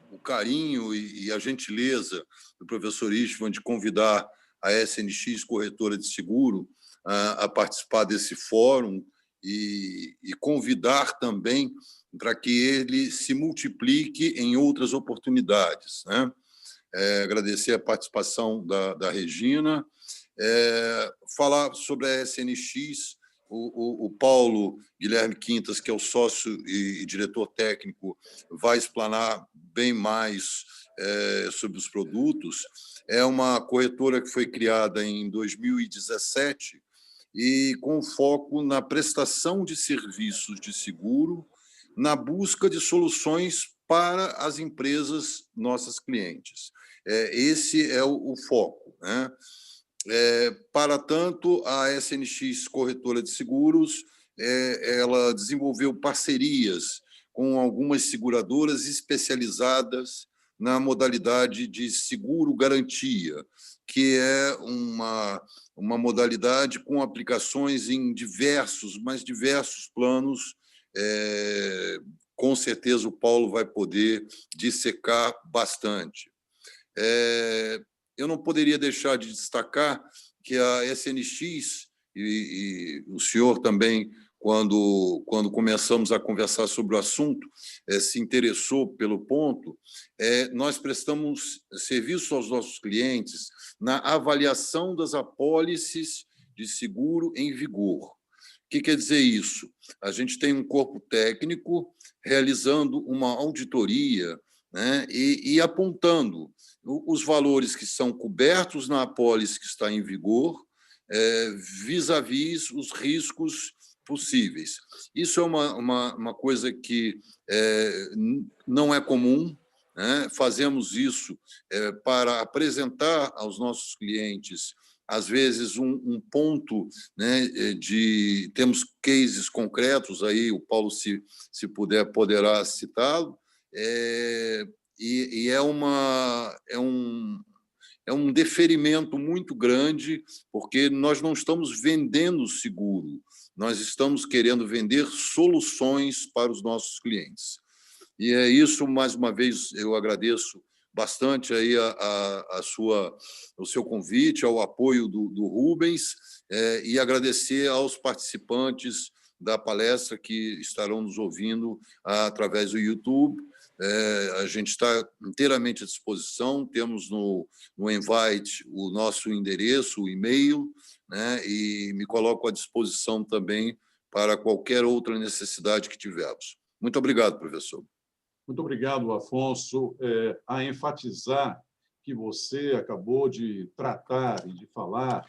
o carinho e a gentileza do professor Istvan de convidar a SNX Corretora de Seguro a participar desse fórum e convidar também para que ele se multiplique em outras oportunidades, né? Agradecer a participação da Regina, falar sobre a SNX. O Paulo Guilherme Quintas, que é o sócio e diretor técnico, vai explanar bem mais sobre os produtos. É uma corretora que foi criada em 2017 e com foco na prestação de serviços de seguro, na busca de soluções para as empresas nossas clientes. Esse é o foco, né? Para tanto, a SNX Corretora de Seguros, ela desenvolveu parcerias com algumas seguradoras especializadas na modalidade de seguro-garantia, que é uma modalidade com aplicações em diversos planos com certeza o Paulo vai poder dissecar bastante. Eu não poderia deixar de destacar que a SNX, e o senhor também, quando começamos a conversar sobre o assunto, se interessou pelo ponto, nós prestamos serviço aos nossos clientes na avaliação das apólices de seguro em vigor. O que quer dizer isso? A gente tem um corpo técnico realizando uma auditoria, né, e apontando os valores que são cobertos na apólice que está em vigor, vis-à-vis os riscos possíveis. Isso é uma coisa que não é comum, né? Fazemos isso para apresentar aos nossos clientes, às vezes, um ponto, né, temos cases concretos, aí o Paulo, se puder, poderá citá-lo, e é um deferimento muito grande, porque nós não estamos vendendo seguro, nós estamos querendo vender soluções para os nossos clientes. E é isso, mais uma vez, eu agradeço bastante aí o seu convite, ao apoio do Rubens, e agradecer aos participantes da palestra que estarão nos ouvindo através do YouTube. A gente está inteiramente à disposição, temos no invite o nosso endereço, o e-mail, né, e me coloco à disposição também para qualquer outra necessidade que tivermos. Muito obrigado, professor. Muito obrigado, Afonso. A enfatizar que você acabou de tratar e de falar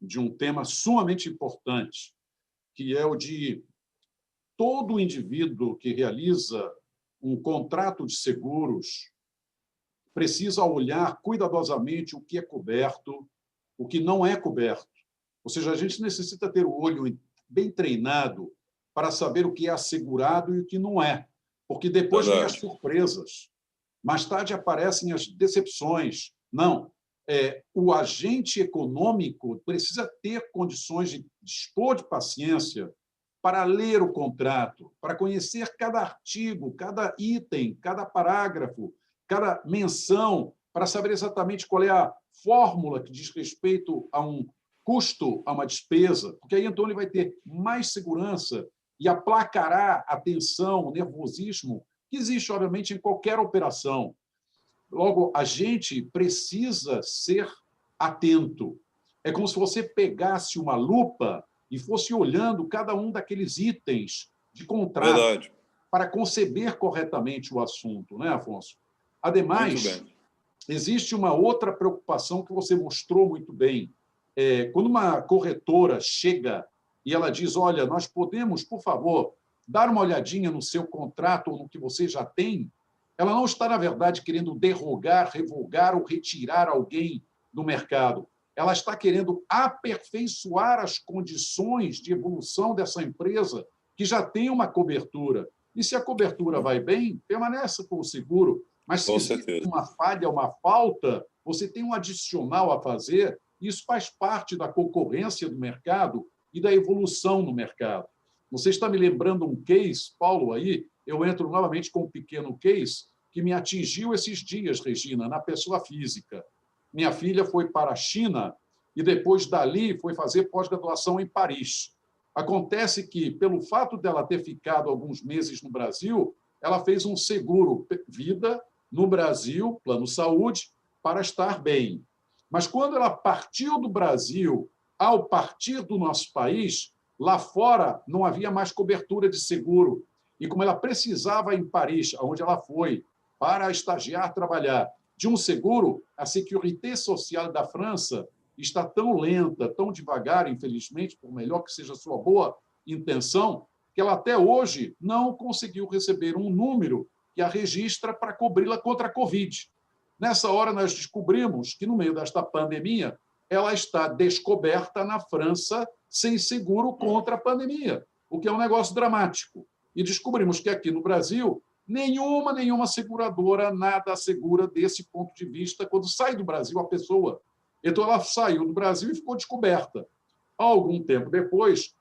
de um tema sumamente importante, que é o de todo indivíduo que realiza um contrato de seguros precisa olhar cuidadosamente o que é coberto, o que não é coberto. Ou seja, a gente necessita ter o olho bem treinado para saber o que é assegurado e o que não é, porque depois vem as surpresas. Mais tarde aparecem as decepções. Não, o agente econômico precisa ter condições de dispor de paciência para ler o contrato, para conhecer cada artigo, cada item, cada parágrafo, cada menção, para saber exatamente qual é a fórmula que diz respeito a um custo, a uma despesa, porque aí então ele vai ter mais segurança e aplacará a tensão, o nervosismo que existe, obviamente, em qualquer operação. Logo, a gente precisa ser atento. É como se você pegasse uma lupa e fosse olhando cada um daqueles itens de contrato para conceber corretamente o assunto, não é, Afonso? Ademais, existe uma outra preocupação que você mostrou muito bem. Quando uma corretora chega e ela diz, olha, nós podemos, por favor, dar uma olhadinha no seu contrato ou no que você já tem, ela não está, na verdade, querendo derrogar, revogar ou retirar alguém do mercado. Ela está querendo aperfeiçoar as condições de evolução dessa empresa que já tem uma cobertura. E se a cobertura vai bem, permaneça com o seguro. Mas se existe uma falha, uma falta, você tem um adicional a fazer. Isso faz parte da concorrência do mercado e da evolução no mercado. Você está me lembrando um case, Paulo, aí, eu entro novamente com um pequeno case que me atingiu esses dias, Regina, na pessoa física. Minha filha foi para a China e, depois dali, foi fazer pós-graduação em Paris. Acontece que, pelo fato dela ter ficado alguns meses no Brasil, ela fez um seguro vida no Brasil, plano saúde, para estar bem. Mas, quando ela partiu do Brasil, ao partir do nosso país, lá fora não havia mais cobertura de seguro. E como ela precisava, em Paris, onde ela foi, para estagiar, trabalhar, de um seguro, a Sécurité Sociale da França está tão lenta, tão devagar, infelizmente, por melhor que seja a sua boa intenção, que ela até hoje não conseguiu receber um número que a registra para cobri-la contra a Covid. Nessa hora, nós descobrimos que, no meio desta pandemia, ela está descoberta na França sem seguro contra a pandemia, o que é um negócio dramático. E descobrimos que aqui no Brasil, nenhuma seguradora nada assegura desse ponto de vista quando sai do Brasil a pessoa. Então, ela saiu do Brasil e ficou descoberta. Algum tempo depois,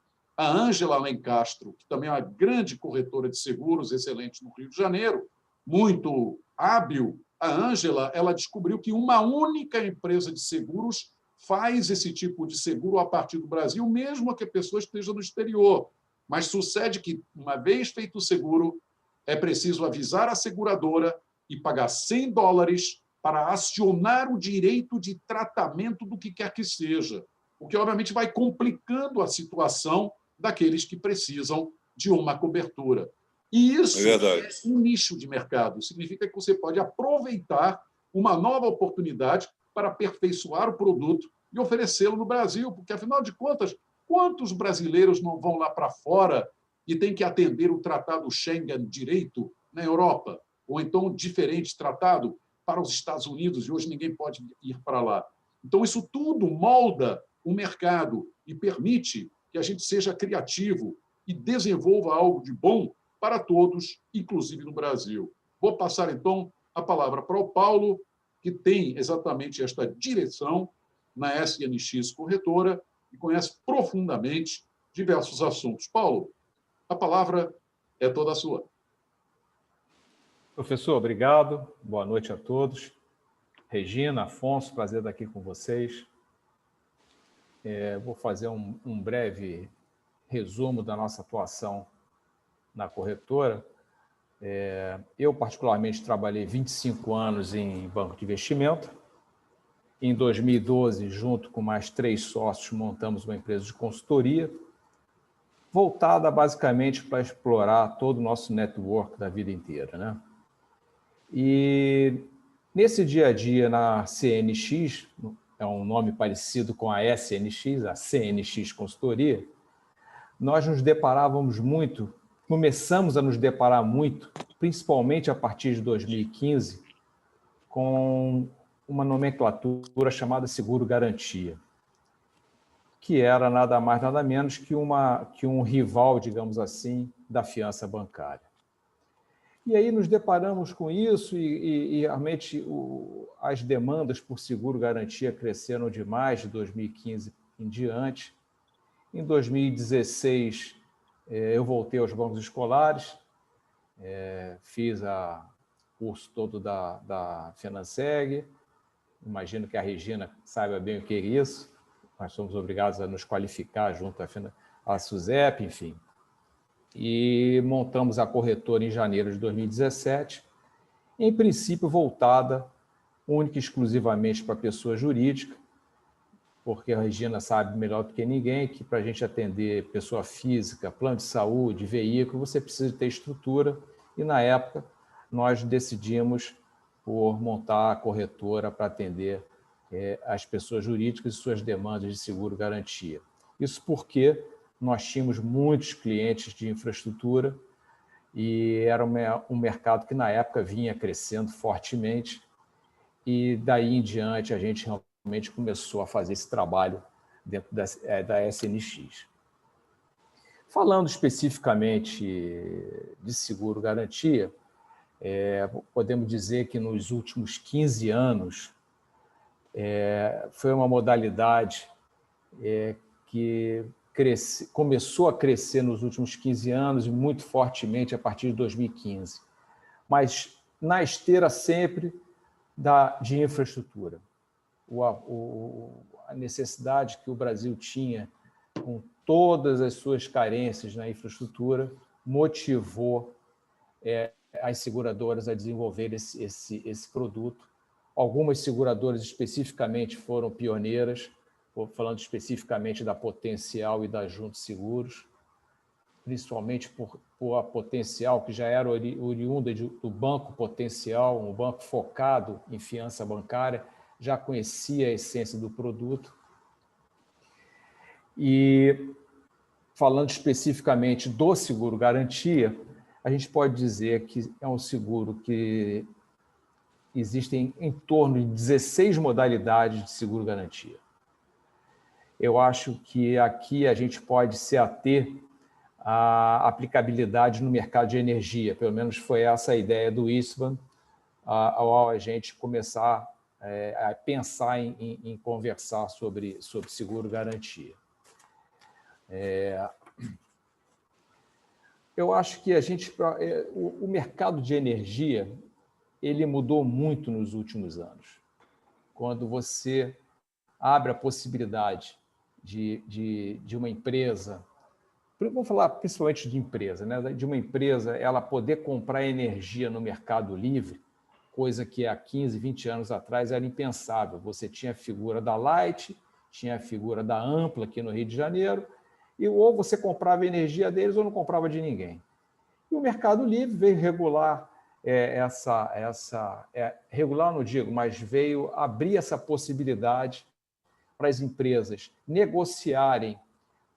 a Ângela Alencastro, que também é uma grande corretora de seguros, excelente no Rio de Janeiro, muito hábil. A Ângela, ela descobriu que uma única empresa de seguros faz esse tipo de seguro a partir do Brasil, mesmo que a pessoa esteja no exterior. Mas sucede que, uma vez feito o seguro, é preciso avisar a seguradora e pagar $100 para acionar o direito de tratamento do que quer que seja, o que, obviamente, vai complicando a situação daqueles que precisam de uma cobertura. E isso é um nicho de mercado. Significa que você pode aproveitar uma nova oportunidade para aperfeiçoar o produto e oferecê-lo no Brasil, porque, afinal de contas, quantos brasileiros não vão lá para fora e têm que atender o Tratado Schengen direito na Europa? Ou então, diferente tratado para os Estados Unidos, e hoje ninguém pode ir para lá. Então, isso tudo molda o mercado e permite que a gente seja criativo e desenvolva algo de bom para todos, inclusive no Brasil. Vou passar, então, a palavra para o Paulo, que tem exatamente esta direção na SNX Corretora e conhece profundamente diversos assuntos. Paulo, a palavra é toda sua. Professor, obrigado. Boa noite a todos. Regina, Afonso, prazer estar aqui com vocês. Vou fazer um breve resumo da nossa atuação na corretora. Eu, particularmente, trabalhei 25 anos em banco de investimento. Em 2012, junto com mais 3 sócios, montamos uma empresa de consultoria, voltada basicamente para explorar todo o nosso network da vida inteira, né? E nesse dia a dia na CNX, é um nome parecido com a SNX, a CNX Consultoria, nós nos deparávamos muito, começamos a nos deparar muito, principalmente a partir de 2015, com uma nomenclatura chamada seguro-garantia, que era nada mais, nada menos que um rival, digamos assim, da fiança bancária. E aí nos deparamos com isso e realmente as demandas por seguro-garantia cresceram demais de 2015 em diante. Em 2016, eu voltei aos bancos escolares, fiz o curso todo da Finanseg. Imagino que a Regina saiba bem o que é isso. Nós somos obrigados a nos qualificar junto à SUSEP, enfim. E montamos a corretora em janeiro de 2017, em princípio voltada única e exclusivamente para pessoa jurídica, porque a Regina sabe melhor do que ninguém que para a gente atender pessoa física, plano de saúde, veículo, você precisa ter estrutura, e na época nós decidimos por montar a corretora para atender as pessoas jurídicas e suas demandas de seguro-garantia. Isso porque nós tínhamos muitos clientes de infraestrutura e era um mercado que, na época, vinha crescendo fortemente e, daí em diante, a gente realmente começou a fazer esse trabalho dentro da SNX. Falando especificamente de seguro-garantia, podemos dizer que, nos últimos 15 anos, foi uma modalidade que começou a crescer nos últimos 15 anos e muito fortemente a partir de 2015, mas na esteira sempre de infraestrutura. A necessidade que o Brasil tinha, com todas as suas carências na infraestrutura, motivou as seguradoras a desenvolver esse produto. Algumas seguradoras especificamente foram pioneiras, falando especificamente da Potencial e da Junto Seguros, principalmente por a Potencial, que já era oriunda do Banco Potencial, um banco focado em fiança bancária, já conhecia a essência do produto. E, falando especificamente do seguro-garantia, a gente pode dizer que é um seguro que existem em torno de 16 modalidades de seguro-garantia. Eu acho que aqui a gente pode se ater à aplicabilidade no mercado de energia. Pelo menos foi essa a ideia do Istvan, ao a gente começar a pensar em conversar sobre seguro-garantia. Eu acho que o mercado de energia ele mudou muito nos últimos anos. Quando você abre a possibilidade de uma empresa, vamos falar principalmente de empresa, né? De uma empresa ela poder comprar energia no mercado livre, coisa que há 15, 20 anos atrás era impensável. Você tinha a figura da Light, tinha a figura da Ampla aqui no Rio de Janeiro, e ou você comprava energia deles ou não comprava de ninguém. E o Mercado Livre veio regular regular não digo, mas veio abrir essa possibilidade para as empresas negociarem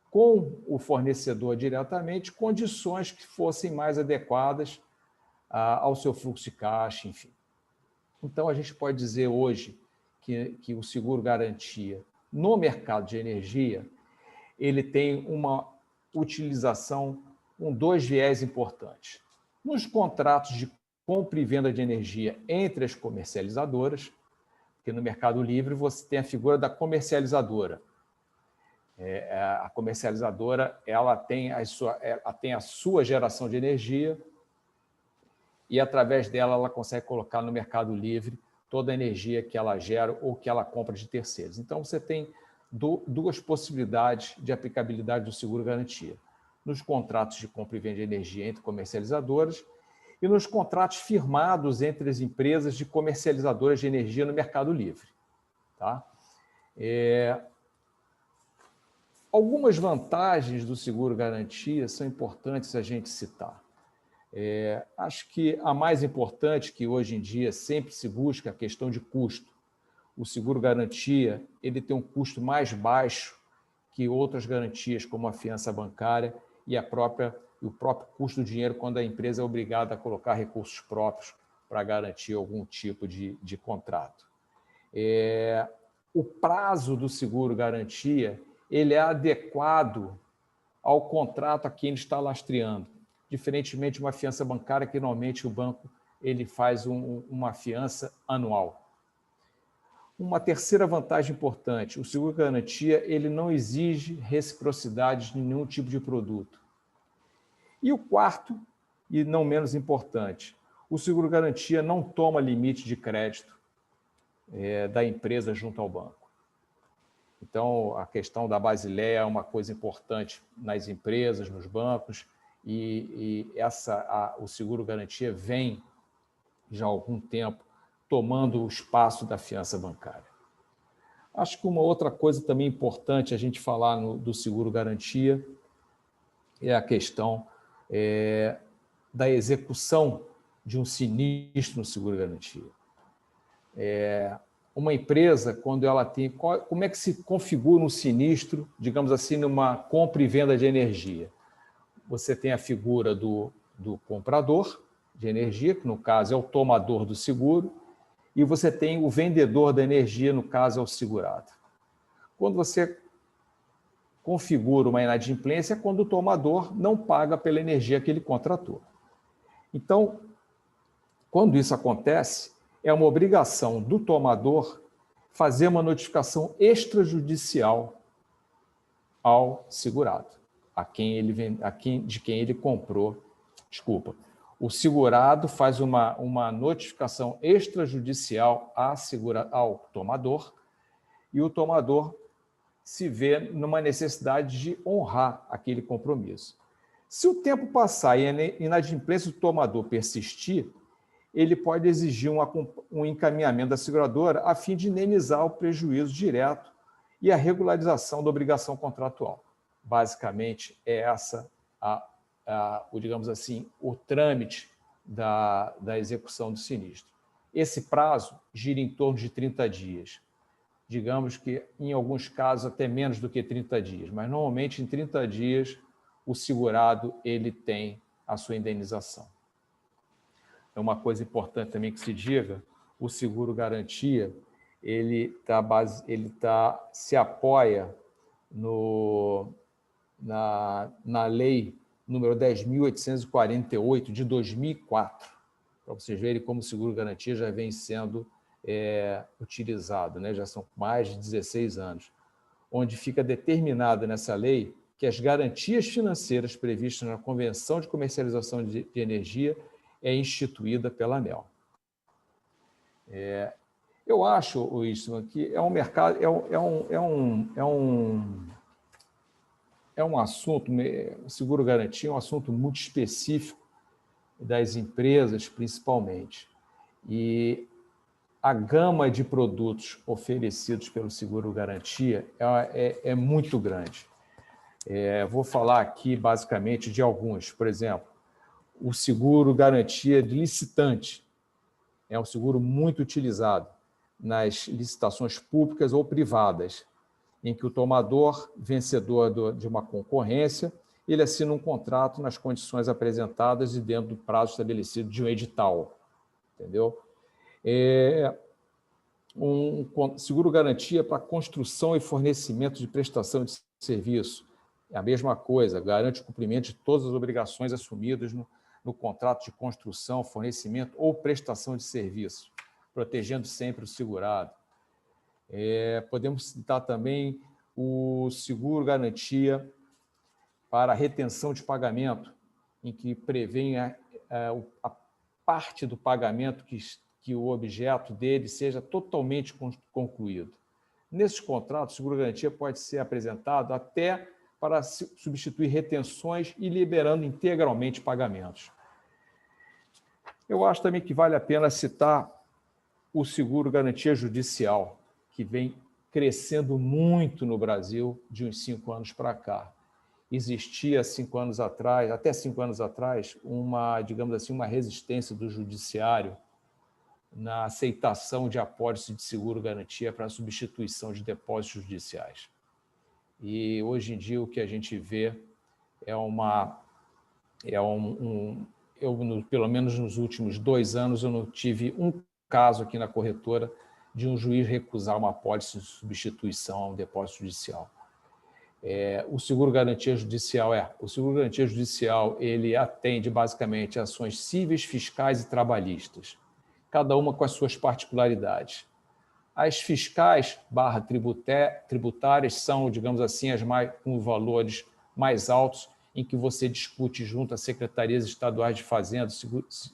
com o fornecedor diretamente condições que fossem mais adequadas ao seu fluxo de caixa, enfim. Então, a gente pode dizer hoje que o seguro-garantia no mercado de energia ele tem uma utilização com dois viés importantes. Nos contratos de compra e venda de energia entre as comercializadoras, porque no Mercado Livre você tem a figura da comercializadora. A comercializadora ela tem a sua geração de energia e, através dela, ela consegue colocar no Mercado Livre toda a energia que ela gera ou que ela compra de terceiros. Então, você tem duas possibilidades de aplicabilidade do seguro-garantia. Nos contratos de compra e venda de energia entre comercializadoras e nos contratos firmados entre as empresas de comercializadoras de energia no Mercado Livre. Tá? Algumas vantagens do seguro-garantia são importantes a gente citar. Acho que a mais importante, que hoje em dia sempre se busca, é a questão de custo. O seguro-garantia ele tem um custo mais baixo que outras garantias, como a fiança bancária e o próprio custo do dinheiro, quando a empresa é obrigada a colocar recursos próprios para garantir algum tipo de contrato. O prazo do seguro-garantia ele é adequado ao contrato a quem ele está lastreando, diferentemente de uma fiança bancária, que normalmente o banco ele faz uma fiança anual. Uma terceira vantagem importante, o seguro-garantia ele não exige reciprocidade de nenhum tipo de produto. E o quarto, e não menos importante, o seguro-garantia não toma limite de crédito da empresa junto ao banco. Então, a questão da Basileia é uma coisa importante nas empresas, nos bancos, e o seguro-garantia vem, já há algum tempo, tomando o espaço da fiança bancária. Acho que uma outra coisa também importante a gente falar do seguro-garantia é a questão da execução de um sinistro no seguro-garantia. Uma empresa, quando ela tem... Como é que se configura um sinistro, digamos assim, numa compra e venda de energia? Você tem a figura do comprador de energia, que no caso é o tomador do seguro, e você tem o vendedor da energia, no caso é o segurado. Quando você configura uma inadimplência, é quando o tomador não paga pela energia que ele contratou. Então, quando isso acontece, é uma obrigação do tomador fazer uma notificação extrajudicial ao segurado, de quem ele comprou. Desculpa. O segurado faz uma notificação extrajudicial ao tomador e o tomador se vê numa necessidade de honrar aquele compromisso. Se o tempo passar e a inadimplência do tomador persistir, ele pode exigir um encaminhamento da seguradora a fim de indenizar o prejuízo direto e a regularização da obrigação contratual. Basicamente, é essa digamos assim, o trâmite da execução do sinistro. Esse prazo gira em torno de 30 dias. Digamos que, em alguns casos, até menos do que 30 dias, mas normalmente em 30 dias o segurado ele tem a sua indenização. É uma coisa importante também que se diga, o seguro-garantia ele se apoia na lei número 10.848 de 2004, para vocês verem como o seguro-garantia já vem sendo utilizado, né? Já são mais de 16 anos, onde fica determinado nessa lei que as garantias financeiras previstas na Convenção de Comercialização de Energia é instituída pela ANEEL. Eu acho, Istvan, que é um mercado, é um assunto, seguro-garantia é um assunto muito específico das empresas, principalmente. E a gama de produtos oferecidos pelo seguro-garantia é muito grande. Vou falar aqui, basicamente, de alguns. Por exemplo, o seguro-garantia de licitante é um seguro muito utilizado nas licitações públicas ou privadas, em que o tomador, vencedor de uma concorrência, ele assina um contrato nas condições apresentadas e dentro do prazo estabelecido de um edital. Entendeu? Um seguro-garantia para construção e fornecimento de prestação de serviço. É a mesma coisa, garante o cumprimento de todas as obrigações assumidas no contrato de construção, fornecimento ou prestação de serviço, protegendo sempre o segurado. Podemos citar também o seguro-garantia para retenção de pagamento, em que prevê a parte do pagamento que o objeto dele seja totalmente concluído. Nesses contratos, o seguro-garantia pode ser apresentado até para substituir retenções e liberando integralmente pagamentos. Eu acho também que vale a pena citar o seguro-garantia judicial, que vem crescendo muito no Brasil de uns 5 anos para cá. Existia 5 anos atrás, até 5 anos atrás, digamos assim, uma resistência do judiciário na aceitação de apólice de seguro-garantia para a substituição de depósitos judiciais. E hoje em dia o que a gente vê pelo menos nos últimos 2 anos, eu não tive um caso aqui na corretora de um juiz recusar uma apólice de substituição a um depósito judicial. O seguro-garantia judicial, ele atende basicamente ações cíveis, fiscais e trabalhistas, cada uma com as suas particularidades. As fiscais / tributárias são, digamos assim, com valores mais altos, em que você discute junto às secretarias estaduais de fazenda,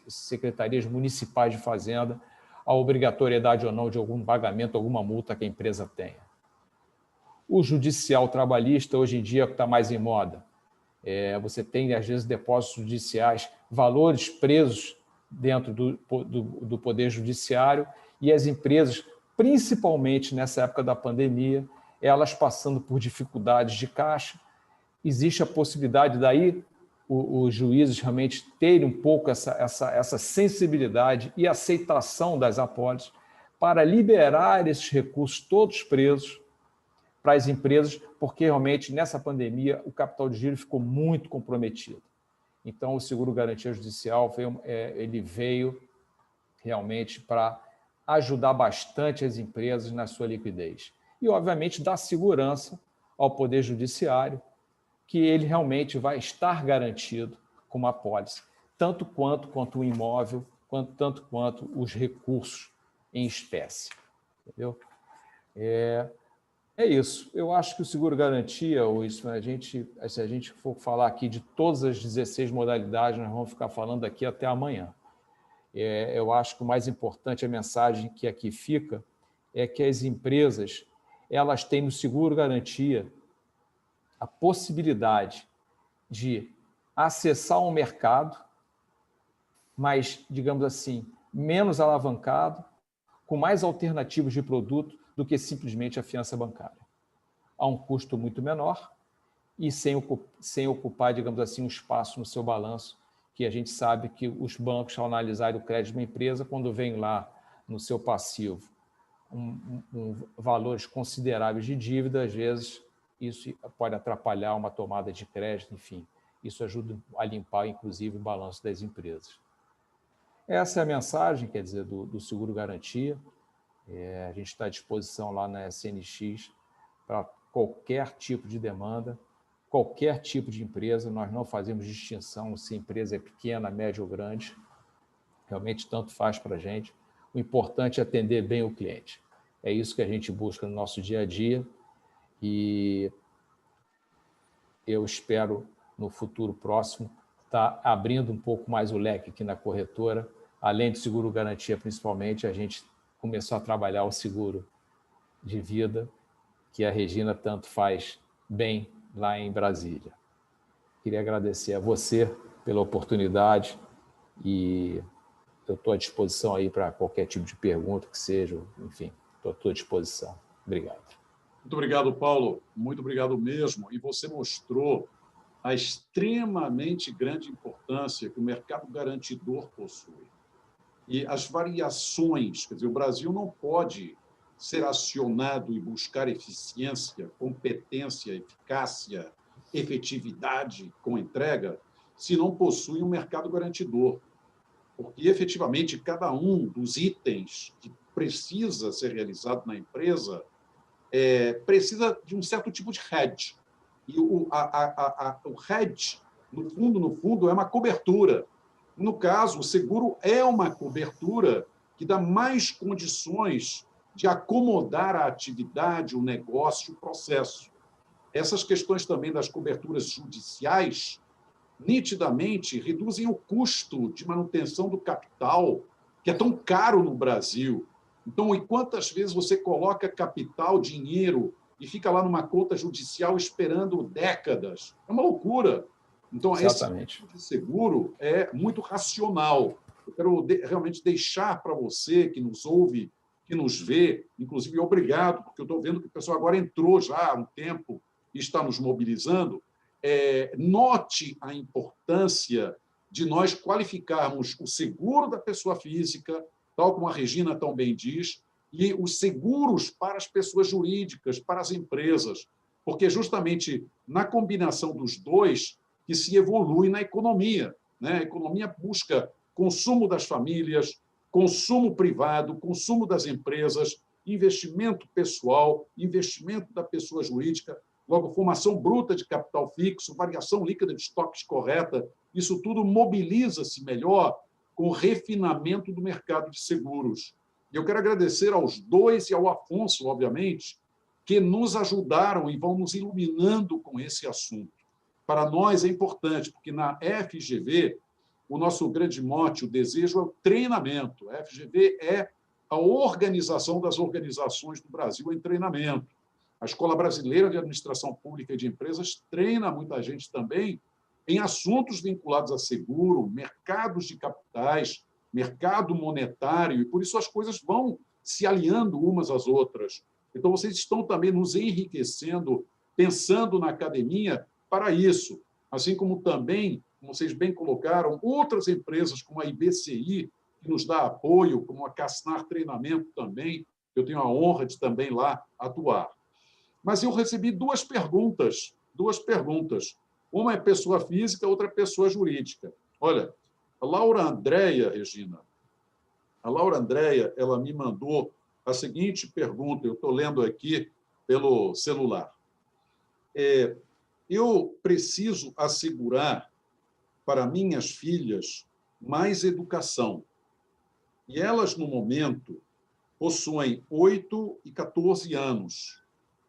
secretarias municipais de fazenda, a obrigatoriedade ou não de algum pagamento, alguma multa que a empresa tenha. O judicial trabalhista, hoje em dia, está mais em moda. Você tem, às vezes, depósitos judiciais, valores presos dentro do Poder Judiciário e as empresas, principalmente nessa época da pandemia, elas passando por dificuldades de caixa. Existe a possibilidade daí os juízes realmente terem um pouco essa sensibilidade e aceitação das apólices para liberar esses recursos todos presos para as empresas, porque realmente nessa pandemia o capital de giro ficou muito comprometido. Então o seguro-garantia judicial veio realmente para ajudar bastante as empresas na sua liquidez. E, obviamente, dar segurança ao Poder Judiciário que ele realmente vai estar garantido com uma apólice, tanto quanto o imóvel, tanto quanto os recursos em espécie. Entendeu? É isso. Eu acho que o seguro-garantia, se a gente for falar aqui de todas as 16 modalidades, nós vamos ficar falando aqui até amanhã. Eu acho que o mais importante, a mensagem que aqui fica, é que as empresas elas têm no seguro-garantia a possibilidade de acessar um mercado, mas, digamos assim, menos alavancado, com mais alternativas de produto do que simplesmente a fiança bancária. A um custo muito menor e sem ocupar, digamos assim, um espaço no seu balanço, que a gente sabe que os bancos, ao analisar o crédito de uma empresa, quando vem lá no seu passivo valores consideráveis de dívida, às vezes isso pode atrapalhar uma tomada de crédito, enfim. Isso ajuda a limpar, inclusive, o balanço das empresas. Essa é a mensagem, quer dizer, do seguro-garantia. A gente está à disposição lá na SNX para qualquer tipo de demanda, qualquer tipo de empresa. Nós não fazemos distinção se a empresa é pequena, média ou grande. Realmente, tanto faz para a gente. O importante é atender bem o cliente. É isso que a gente busca no nosso dia a dia. E eu espero, no futuro próximo, estar abrindo um pouco mais o leque aqui na corretora, além do seguro-garantia, principalmente, a gente começou a trabalhar o seguro de vida, que a Regina tanto faz bem lá em Brasília. Queria agradecer a você pela oportunidade e eu estou à disposição aí para qualquer tipo de pergunta que seja, enfim, estou à tua disposição. Obrigado. Muito obrigado, Paulo. Muito obrigado mesmo. E você mostrou a extremamente grande importância que o mercado garantidor possui. E as variações, quer dizer, o Brasil não pode ser acionado e buscar eficiência, competência, eficácia, efetividade com entrega, se não possui um mercado garantidor. Porque, efetivamente, cada um dos itens que precisa ser realizado na empresa precisa de um certo tipo de hedge. E o hedge, no fundo, é uma cobertura. No caso, o seguro é uma cobertura que dá mais condições de acomodar a atividade, o negócio, o processo. Essas questões também das coberturas judiciais, nitidamente, reduzem o custo de manutenção do capital, que é tão caro no Brasil. Então, e quantas vezes você coloca capital, dinheiro, e fica lá numa conta judicial esperando décadas? É uma loucura. Então, Exatamente. esse tipo de seguro é muito racional. Eu quero realmente deixar para você que nos ouve, que nos vê, inclusive, obrigado, porque eu estou vendo que o pessoal agora entrou já há um tempo e está nos mobilizando. Note a importância de nós qualificarmos o seguro da pessoa física, tal como a Regina tão bem diz, e os seguros para as pessoas jurídicas, para as empresas, porque justamente na combinação dos dois que se evolui na economia, né? A economia busca consumo das famílias, consumo privado, consumo das empresas, investimento pessoal, investimento da pessoa jurídica, logo, formação bruta de capital fixo, variação líquida de estoques correta, isso tudo mobiliza-se melhor com o refinamento do mercado de seguros. E eu quero agradecer aos dois e ao Afonso, obviamente, que nos ajudaram e vão nos iluminando com esse assunto. Para nós é importante, porque na FGV, o nosso grande mote, o desejo é o treinamento. A FGV é a organização das organizações do Brasil em treinamento. A Escola Brasileira de Administração Pública e de Empresas treina muita gente também em assuntos vinculados a seguro, mercados de capitais, mercado monetário, e por isso as coisas vão se alinhando umas às outras. Então, vocês estão também nos enriquecendo, pensando na academia para isso, assim como também, como vocês bem colocaram, outras empresas como a IBCI, que nos dá apoio, como a Casnar Treinamento também, eu tenho a honra de também lá atuar. Mas eu recebi duas perguntas. Uma é pessoa física, outra é pessoa jurídica. Olha, a Laura Andréia, Regina, ela me mandou a seguinte pergunta, eu estou lendo aqui pelo celular. Eu preciso assegurar para minhas filhas mais educação. E elas, no momento, possuem 8 e 14 anos.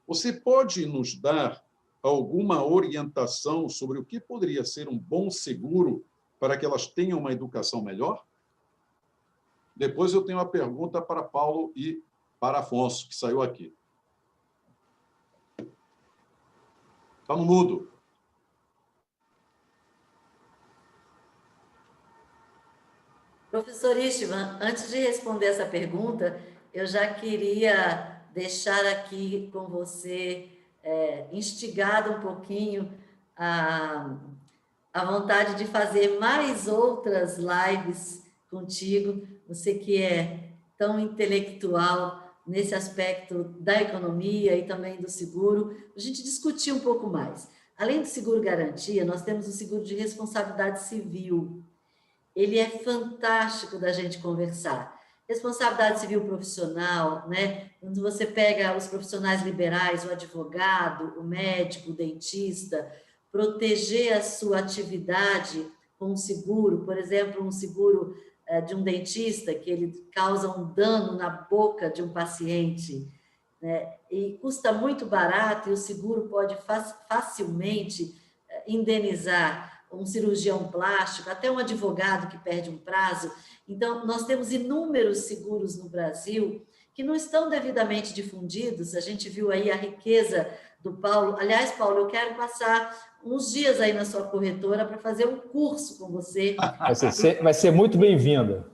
Você pode nos dar alguma orientação sobre o que poderia ser um bom seguro para que elas tenham uma educação melhor? Depois eu tenho uma pergunta para Paulo e para Afonso, que saiu aqui. Está no mudo. Professor Istvan, antes de responder essa pergunta, eu já queria deixar aqui com você, instigado um pouquinho a vontade de fazer mais outras lives contigo, você que é tão intelectual nesse aspecto da economia e também do seguro, a gente discutir um pouco mais. Além do seguro-garantia, nós temos o seguro de responsabilidade civil. Ele é fantástico da gente conversar. Responsabilidade civil profissional, né? Quando você pega os profissionais liberais, o advogado, o médico, o dentista, proteger a sua atividade com um seguro, por exemplo, um seguro de um dentista, que ele causa um dano na boca de um paciente, né? E custa muito barato, e o seguro pode facilmente indenizar um cirurgião plástico, até um advogado que perde um prazo. Então, nós temos inúmeros seguros no Brasil que não estão devidamente difundidos. A gente viu aí a riqueza do Paulo. Aliás, Paulo, eu quero passar uns dias aí na sua corretora para fazer um curso com você. Vai ser muito bem-vinda.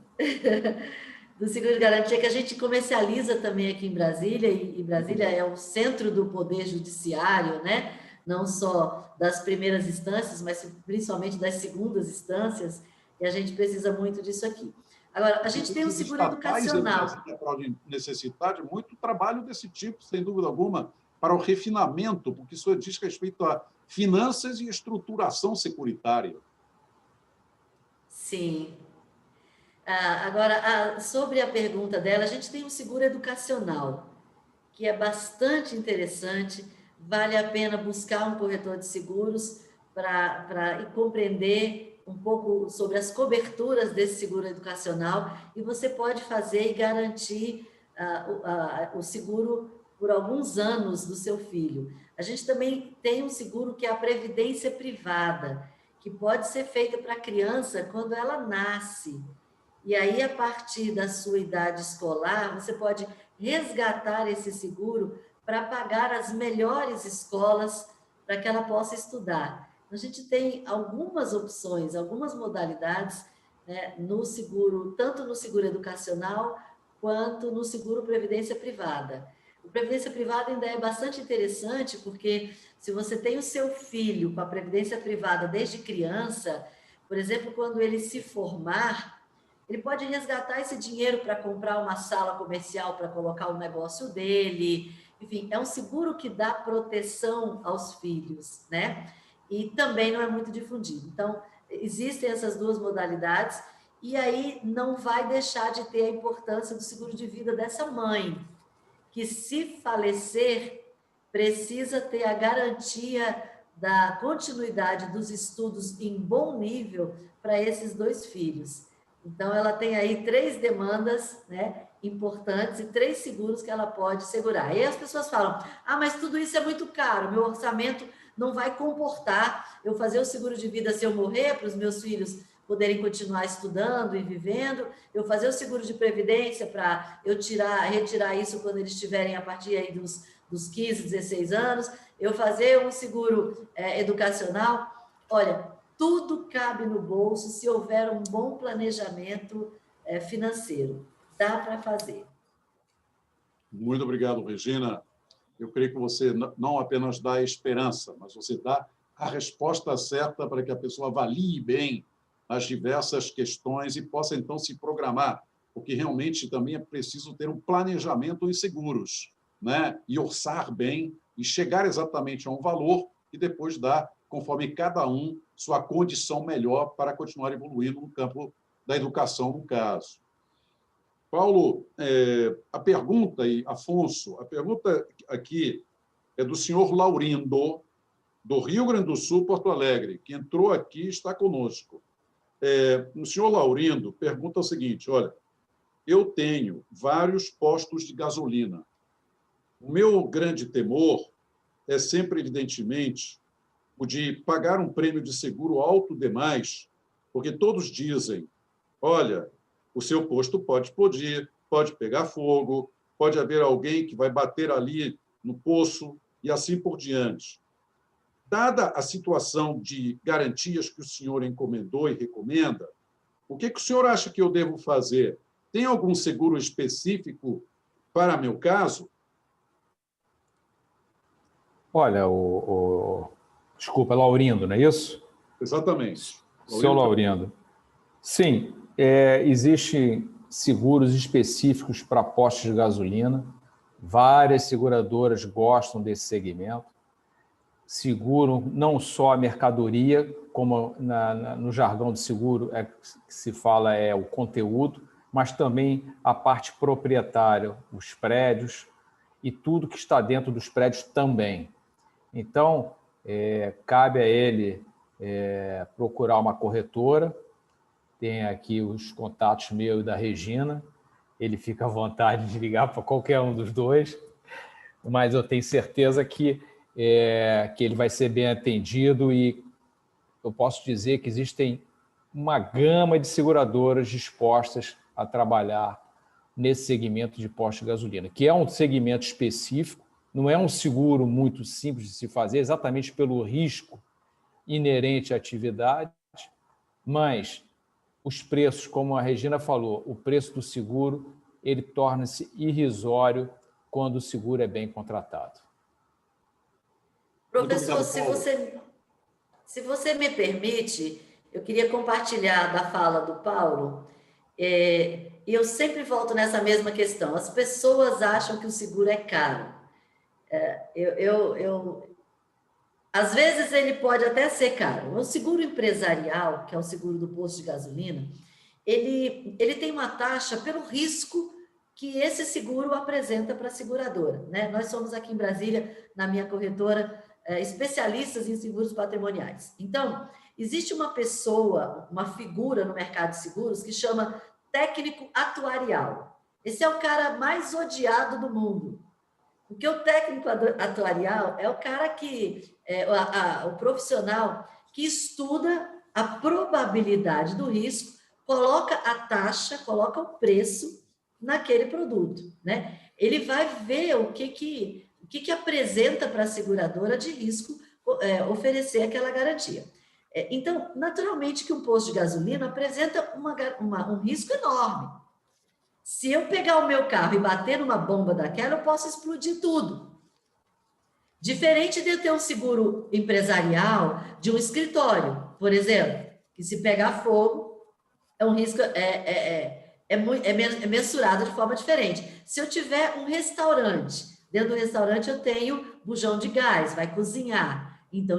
Do seguro de garantia, que a gente comercializa também aqui em Brasília, e Brasília é o centro do poder judiciário, né? Não só das primeiras instâncias, mas principalmente das segundas instâncias, e a gente precisa muito disso aqui. Agora, a gente tem um seguro educacional. Pode necessitar de muito trabalho desse tipo, sem dúvida alguma, para o refinamento, porque isso diz respeito a finanças e estruturação securitária. Sim. Agora, sobre a pergunta dela, a gente tem um seguro educacional, que é bastante interessante, vale a pena buscar um corretor de seguros para compreender um pouco sobre as coberturas desse seguro educacional, e você pode fazer e garantir o seguro por alguns anos do seu filho. A gente também tem um seguro que é a previdência privada, que pode ser feita para a criança quando ela nasce. E aí, a partir da sua idade escolar, você pode resgatar esse seguro para pagar as melhores escolas para que ela possa estudar. A gente tem algumas opções, algumas modalidades, né, no seguro, tanto no seguro educacional quanto no seguro previdência privada. O previdência privada ainda é bastante interessante, porque se você tem o seu filho com a previdência privada desde criança, por exemplo, quando ele se formar, ele pode resgatar esse dinheiro para comprar uma sala comercial para colocar o negócio dele. Enfim, é um seguro que dá proteção aos filhos, né? E também não é muito difundido. Então, existem essas duas modalidades, e aí não vai deixar de ter a importância do seguro de vida dessa mãe, que, se falecer, precisa ter a garantia da continuidade dos estudos em bom nível para esses dois filhos. Então, ela tem aí 3 demandas, né, importantes, e 3 seguros que ela pode segurar. E aí as pessoas falam, mas tudo isso é muito caro, meu orçamento não vai comportar eu fazer o seguro de vida se eu morrer, para os meus filhos poderem continuar estudando e vivendo, eu fazer o seguro de previdência para eu retirar isso quando eles estiverem a partir aí dos 15, 16 anos, eu fazer um seguro educacional. Olha, tudo cabe no bolso se houver um bom planejamento financeiro. Dá para fazer. Muito obrigado, Regina. Eu creio que você não apenas dá esperança, mas você dá a resposta certa para que a pessoa avalie bem as diversas questões e possa, então, se programar, porque realmente também é preciso ter um planejamento em seguros, né? E orçar bem e chegar exatamente a um valor e depois dar, conforme cada um, sua condição melhor para continuar evoluindo no campo da educação, no caso. Paulo, a pergunta, e Afonso, a pergunta aqui é do senhor Laurindo, do Rio Grande do Sul, Porto Alegre, que entrou aqui e está conosco. O senhor Laurindo pergunta o seguinte, olha, eu tenho vários postos de gasolina. O meu grande temor é sempre, evidentemente, o de pagar um prêmio de seguro alto demais, porque todos dizem, olha, o seu posto pode explodir, pode pegar fogo, pode haver alguém que vai bater ali no poço e assim por diante. Dada a situação de garantias que o senhor encomendou e recomenda, o que o senhor acha que eu devo fazer? Tem algum seguro específico para meu caso? Olha, desculpa, Laurindo, não é isso? Exatamente. Seu Laurindo. Sim, existem seguros específicos para postos de gasolina. Várias seguradoras gostam desse segmento. Seguram não só a mercadoria, como no jargão de seguro que se fala o conteúdo, mas também a parte proprietária, os prédios e tudo que está dentro dos prédios também. Então, cabe a ele procurar uma corretora. Tem aqui os contatos meus e da Regina. Ele fica à vontade de ligar para qualquer um dos dois, mas eu tenho certeza que ele vai ser bem atendido e eu posso dizer que existem uma gama de seguradoras dispostas a trabalhar nesse segmento de posto de gasolina, que é um segmento específico, não é um seguro muito simples de se fazer, exatamente pelo risco inerente à atividade, mas os preços, como a Regina falou, o preço do seguro, ele torna-se irrisório quando o seguro é bem contratado. Professor, se você me permite, eu queria compartilhar da fala do Paulo, e eu sempre volto nessa mesma questão. As pessoas acham que o seguro é caro. Às vezes ele pode até ser caro. O seguro empresarial, que é o seguro do posto de gasolina, ele tem uma taxa pelo risco que esse seguro apresenta para a seguradora, né? Nós somos aqui em Brasília, na minha corretora, especialistas em seguros patrimoniais. Então, existe uma pessoa, uma figura no mercado de seguros que chama técnico atuarial. Esse é o cara mais odiado do mundo. Porque o técnico atuarial é o cara que, o profissional que estuda a probabilidade do risco, coloca a taxa, coloca o preço naquele produto, né? Ele vai ver o que apresenta para a seguradora de risco oferecer aquela garantia. Então, naturalmente que um posto de gasolina apresenta um risco enorme. Se eu pegar o meu carro e bater numa bomba daquela, eu posso explodir tudo. Diferente de eu ter um seguro empresarial de um escritório, por exemplo, que se pegar fogo, é um risco, é mensurado de forma diferente. Se eu tiver um restaurante, dentro do restaurante eu tenho bujão de gás, vai cozinhar. Então,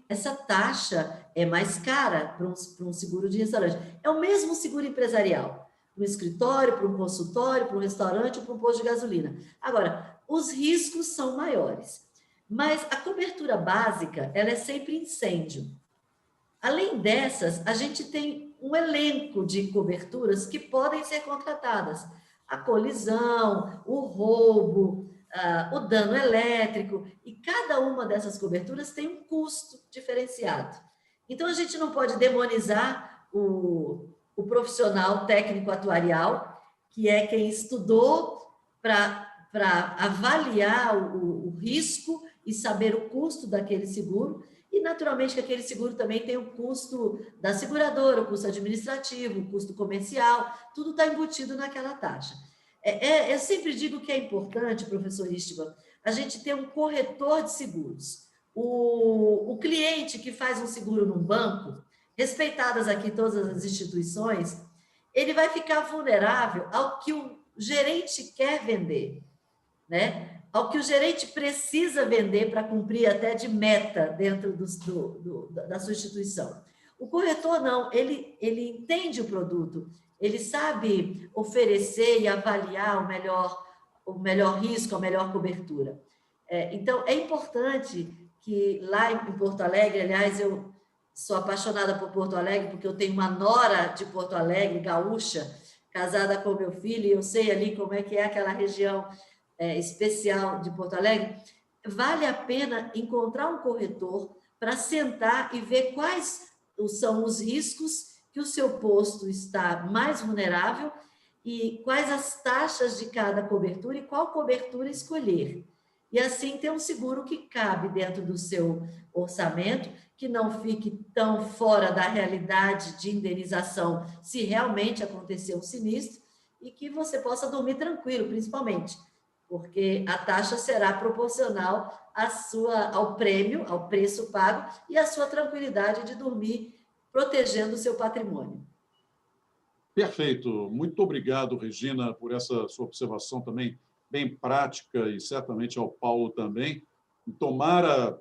essa taxa é mais cara para um seguro de restaurante. É o mesmo seguro empresarial. Para um escritório, para um consultório, para um restaurante ou para um posto de gasolina. Agora, os riscos são maiores, mas a cobertura básica, ela é sempre incêndio. Além dessas, a gente tem um elenco de coberturas que podem ser contratadas. A colisão, o roubo, o dano elétrico, e cada uma dessas coberturas tem um custo diferenciado. Então, a gente não pode demonizar o profissional técnico atuarial, que é quem estudou para avaliar o risco e saber o custo daquele seguro, e naturalmente que aquele seguro também tem o custo da seguradora, o custo administrativo, o custo comercial, tudo está embutido naquela taxa. Eu sempre digo que é importante, professor Istvan, a gente ter um corretor de seguros. O cliente que faz um seguro num banco, respeitadas aqui todas as instituições, ele vai ficar vulnerável ao que o gerente quer vender, né? Ao que o gerente precisa vender para cumprir até de meta dentro da sua instituição. O corretor não, ele entende o produto, ele sabe oferecer e avaliar o melhor risco, a melhor cobertura. Então, é importante que lá em Porto Alegre, aliás, eu sou apaixonada por Porto Alegre, porque eu tenho uma nora de Porto Alegre, gaúcha, casada com meu filho, e eu sei ali como é que é aquela região especial de Porto Alegre. Vale a pena encontrar um corretor para sentar e ver quais são os riscos que o seu posto está mais vulnerável e quais as taxas de cada cobertura e qual cobertura escolher. E assim ter um seguro que cabe dentro do seu orçamento, que não fique tão fora da realidade de indenização se realmente acontecer um sinistro, e que você possa dormir tranquilo, principalmente, porque a taxa será proporcional ao prêmio, ao preço pago, e à sua tranquilidade de dormir protegendo o seu patrimônio. Perfeito. Muito obrigado, Regina, por essa sua observação também bem prática, e certamente ao Paulo também. Tomara,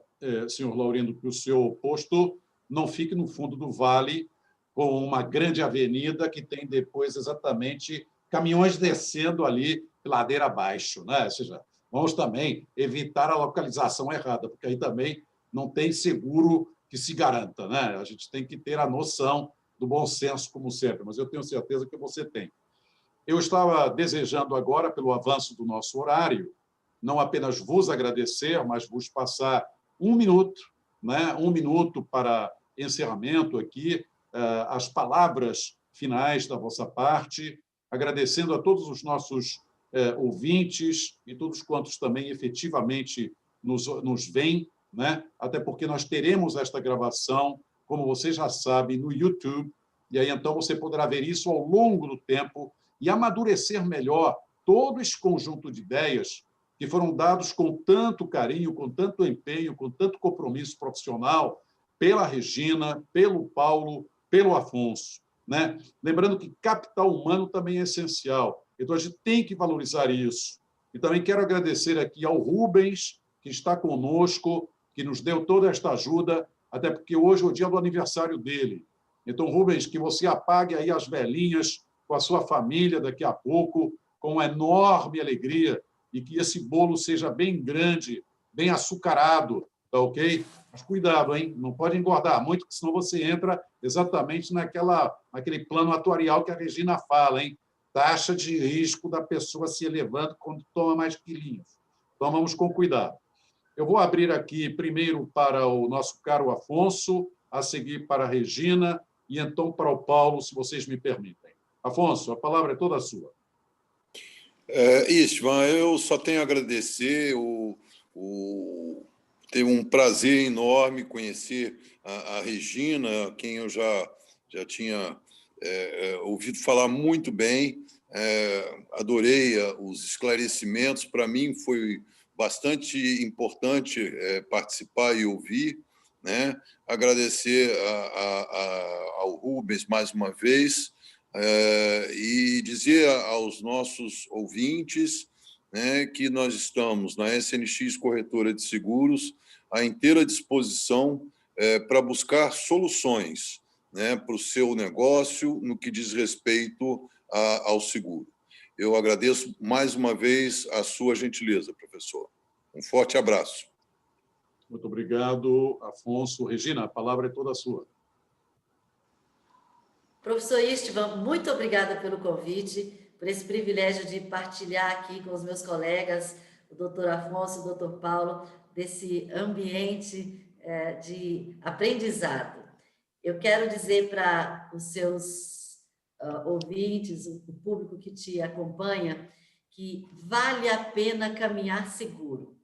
senhor Laurindo, que o seu posto não fique no fundo do vale, com uma grande avenida que tem depois exatamente caminhões descendo ali ladeira abaixo, né? Ou seja, vamos também evitar a localização errada, porque aí também não tem seguro que se garanta, né? A gente tem que ter a noção do bom senso, como sempre, mas eu tenho certeza que você tem. Eu estava desejando agora, pelo avanço do nosso horário, não apenas vos agradecer, mas vos passar um minuto, né? Um minuto para encerramento aqui, as palavras finais da vossa parte, agradecendo a todos os nossos ouvintes e todos quantos também efetivamente nos veem, né? Até porque nós teremos esta gravação, como você já sabe, no YouTube, e aí então você poderá ver isso ao longo do tempo e amadurecer melhor todo esse conjunto de ideias que foram dados com tanto carinho, com tanto empenho, com tanto compromisso profissional pela Regina, pelo Paulo, pelo Afonso, né? Lembrando que capital humano também é essencial, então a gente tem que valorizar isso. E também quero agradecer aqui ao Rubens, que está conosco, que nos deu toda esta ajuda, até porque hoje é o dia do aniversário dele. Então, Rubens, que você apague aí as velhinhas com a sua família daqui a pouco, com uma enorme alegria, e que esse bolo seja bem grande, bem açucarado, tá ok? Mas cuidado, hein? Não pode engordar muito, porque senão você entra exatamente naquele plano atuarial que a Regina fala, hein? Taxa de risco da pessoa se elevando quando toma mais quilinhos. Então, vamos com cuidado. Eu vou abrir aqui primeiro para o nosso caro Afonso, a seguir para a Regina e então para o Paulo, se vocês me permitem. Afonso, a palavra é toda sua. Istvan, eu só tenho a agradecer, tenho um prazer enorme conhecer a Regina, quem eu já tinha ouvido falar muito bem, adorei os esclarecimentos, para mim foi bastante importante participar e ouvir, né? Agradecer ao Rubens mais uma vez, e dizer aos nossos ouvintes, né, que nós estamos na SNX Corretora de Seguros à inteira disposição para buscar soluções, né, para o seu negócio no que diz respeito ao seguro. Eu agradeço mais uma vez a sua gentileza, professor. Um forte abraço. Muito obrigado, Afonso. Regina, a palavra é toda sua. Professor Istvan, muito obrigada pelo convite, por esse privilégio de partilhar aqui com os meus colegas, o doutor Afonso e o doutor Paulo, desse ambiente de aprendizado. Eu quero dizer para os seus ouvintes, o público que te acompanha, que vale a pena caminhar seguro.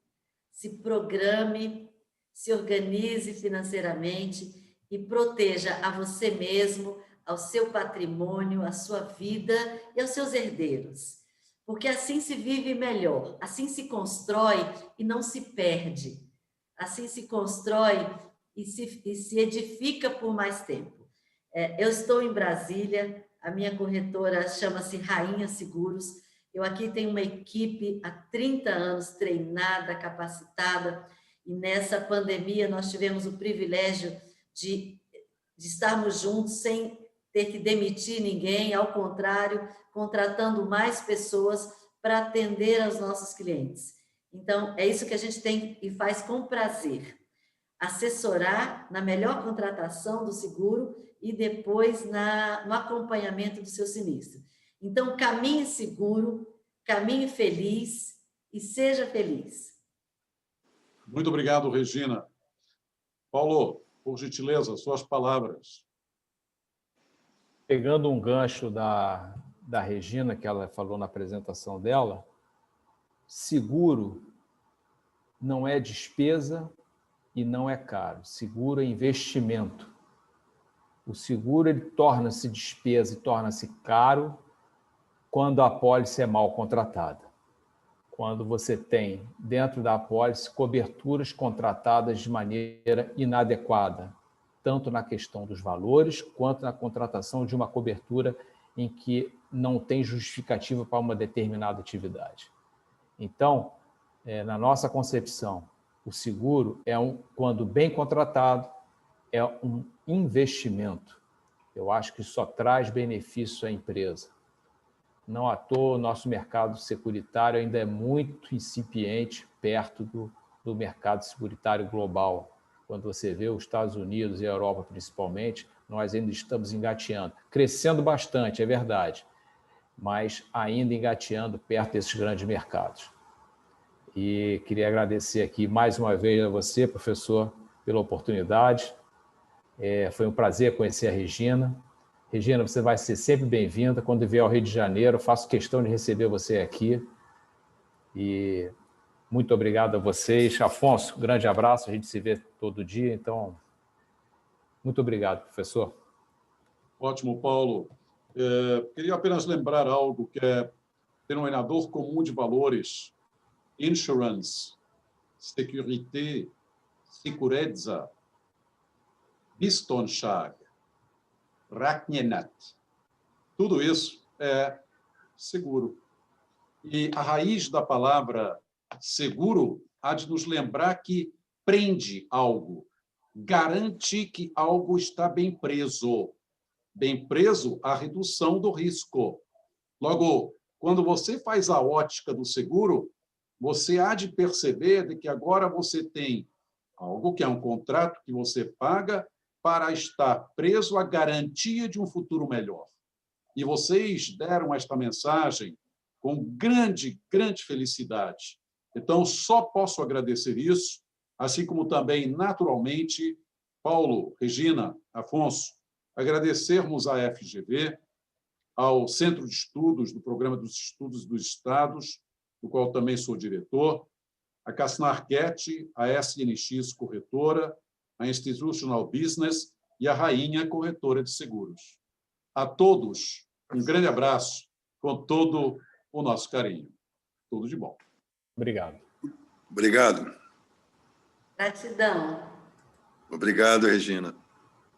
Se programe, se organize financeiramente e proteja a você mesmo, ao seu patrimônio, à sua vida e aos seus herdeiros. Porque assim se vive melhor, assim se constrói e não se perde. Assim se constrói e se edifica por mais tempo. Eu estou em Brasília, a minha corretora chama-se Rainha Seguros. Eu aqui tenho uma equipe há 30 anos treinada, capacitada, e nessa pandemia nós tivemos o privilégio de estarmos juntos sem ter que demitir ninguém, ao contrário, contratando mais pessoas para atender aos nossos clientes. Então, é isso que a gente tem e faz com prazer. Assessorar na melhor contratação do seguro e depois no acompanhamento do seu sinistro. Então, caminhe seguro, caminhe feliz e seja feliz. Muito obrigado, Regina. Paulo, por gentileza, suas palavras. Pegando um gancho da Regina, que ela falou na apresentação dela, seguro não é despesa e não é caro. Seguro é investimento. O seguro ele torna-se despesa e torna-se caro quando a apólice é mal contratada. Quando você tem, dentro da apólice, coberturas contratadas de maneira inadequada, tanto na questão dos valores, quanto na contratação de uma cobertura em que não tem justificativa para uma determinada atividade. Então, na nossa concepção, o seguro quando bem contratado, é um investimento. Eu acho que só traz benefício à empresa. Não à toa, o nosso mercado securitário ainda é muito incipiente perto do mercado securitário global. Quando você vê os Estados Unidos e a Europa, principalmente, nós ainda estamos engateando. Crescendo bastante, é verdade, mas ainda engateando perto desses grandes mercados. E queria agradecer aqui mais uma vez a você, professor, pela oportunidade. Foi um prazer conhecer a Regina. Regina, você vai ser sempre bem-vinda. Quando vier ao Rio de Janeiro, faço questão de receber você aqui. E muito obrigado a vocês. Afonso, grande abraço. A gente se vê todo dia, então... Muito obrigado, professor. Ótimo, Paulo. Queria apenas lembrar algo que é denominador comum de valores: insurance, security, sicurezza, biståndshag, rättighet. Tudo isso é seguro. E a raiz da palavra seguro há de nos lembrar que prende algo, garante que algo está bem preso. Bem preso à redução do risco. Logo, quando você faz a ótica do seguro, você há de perceber de que agora você tem algo que é um contrato que você paga para estar preso à garantia de um futuro melhor. E vocês deram esta mensagem com grande, grande felicidade. Então, só posso agradecer isso, assim como também, naturalmente, Paulo, Regina, Afonso, agradecermos à FGV, ao Centro de Estudos do Programa dos Estudos dos Estados, do qual também sou diretor, a Casnar Cat, a SNX Corretora, a Institutional Business e a Rainha Corretora de Seguros. A todos, um grande abraço, com todo o nosso carinho. Tudo de bom. Obrigado. Obrigado. Gratidão. Obrigado, Regina.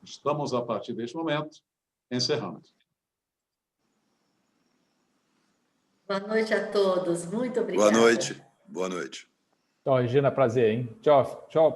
Estamos, a partir deste momento, encerrando. Boa noite a todos. Muito obrigada. Boa noite. Boa noite. Então, Regina, prazer, hein? Tchau, tchau.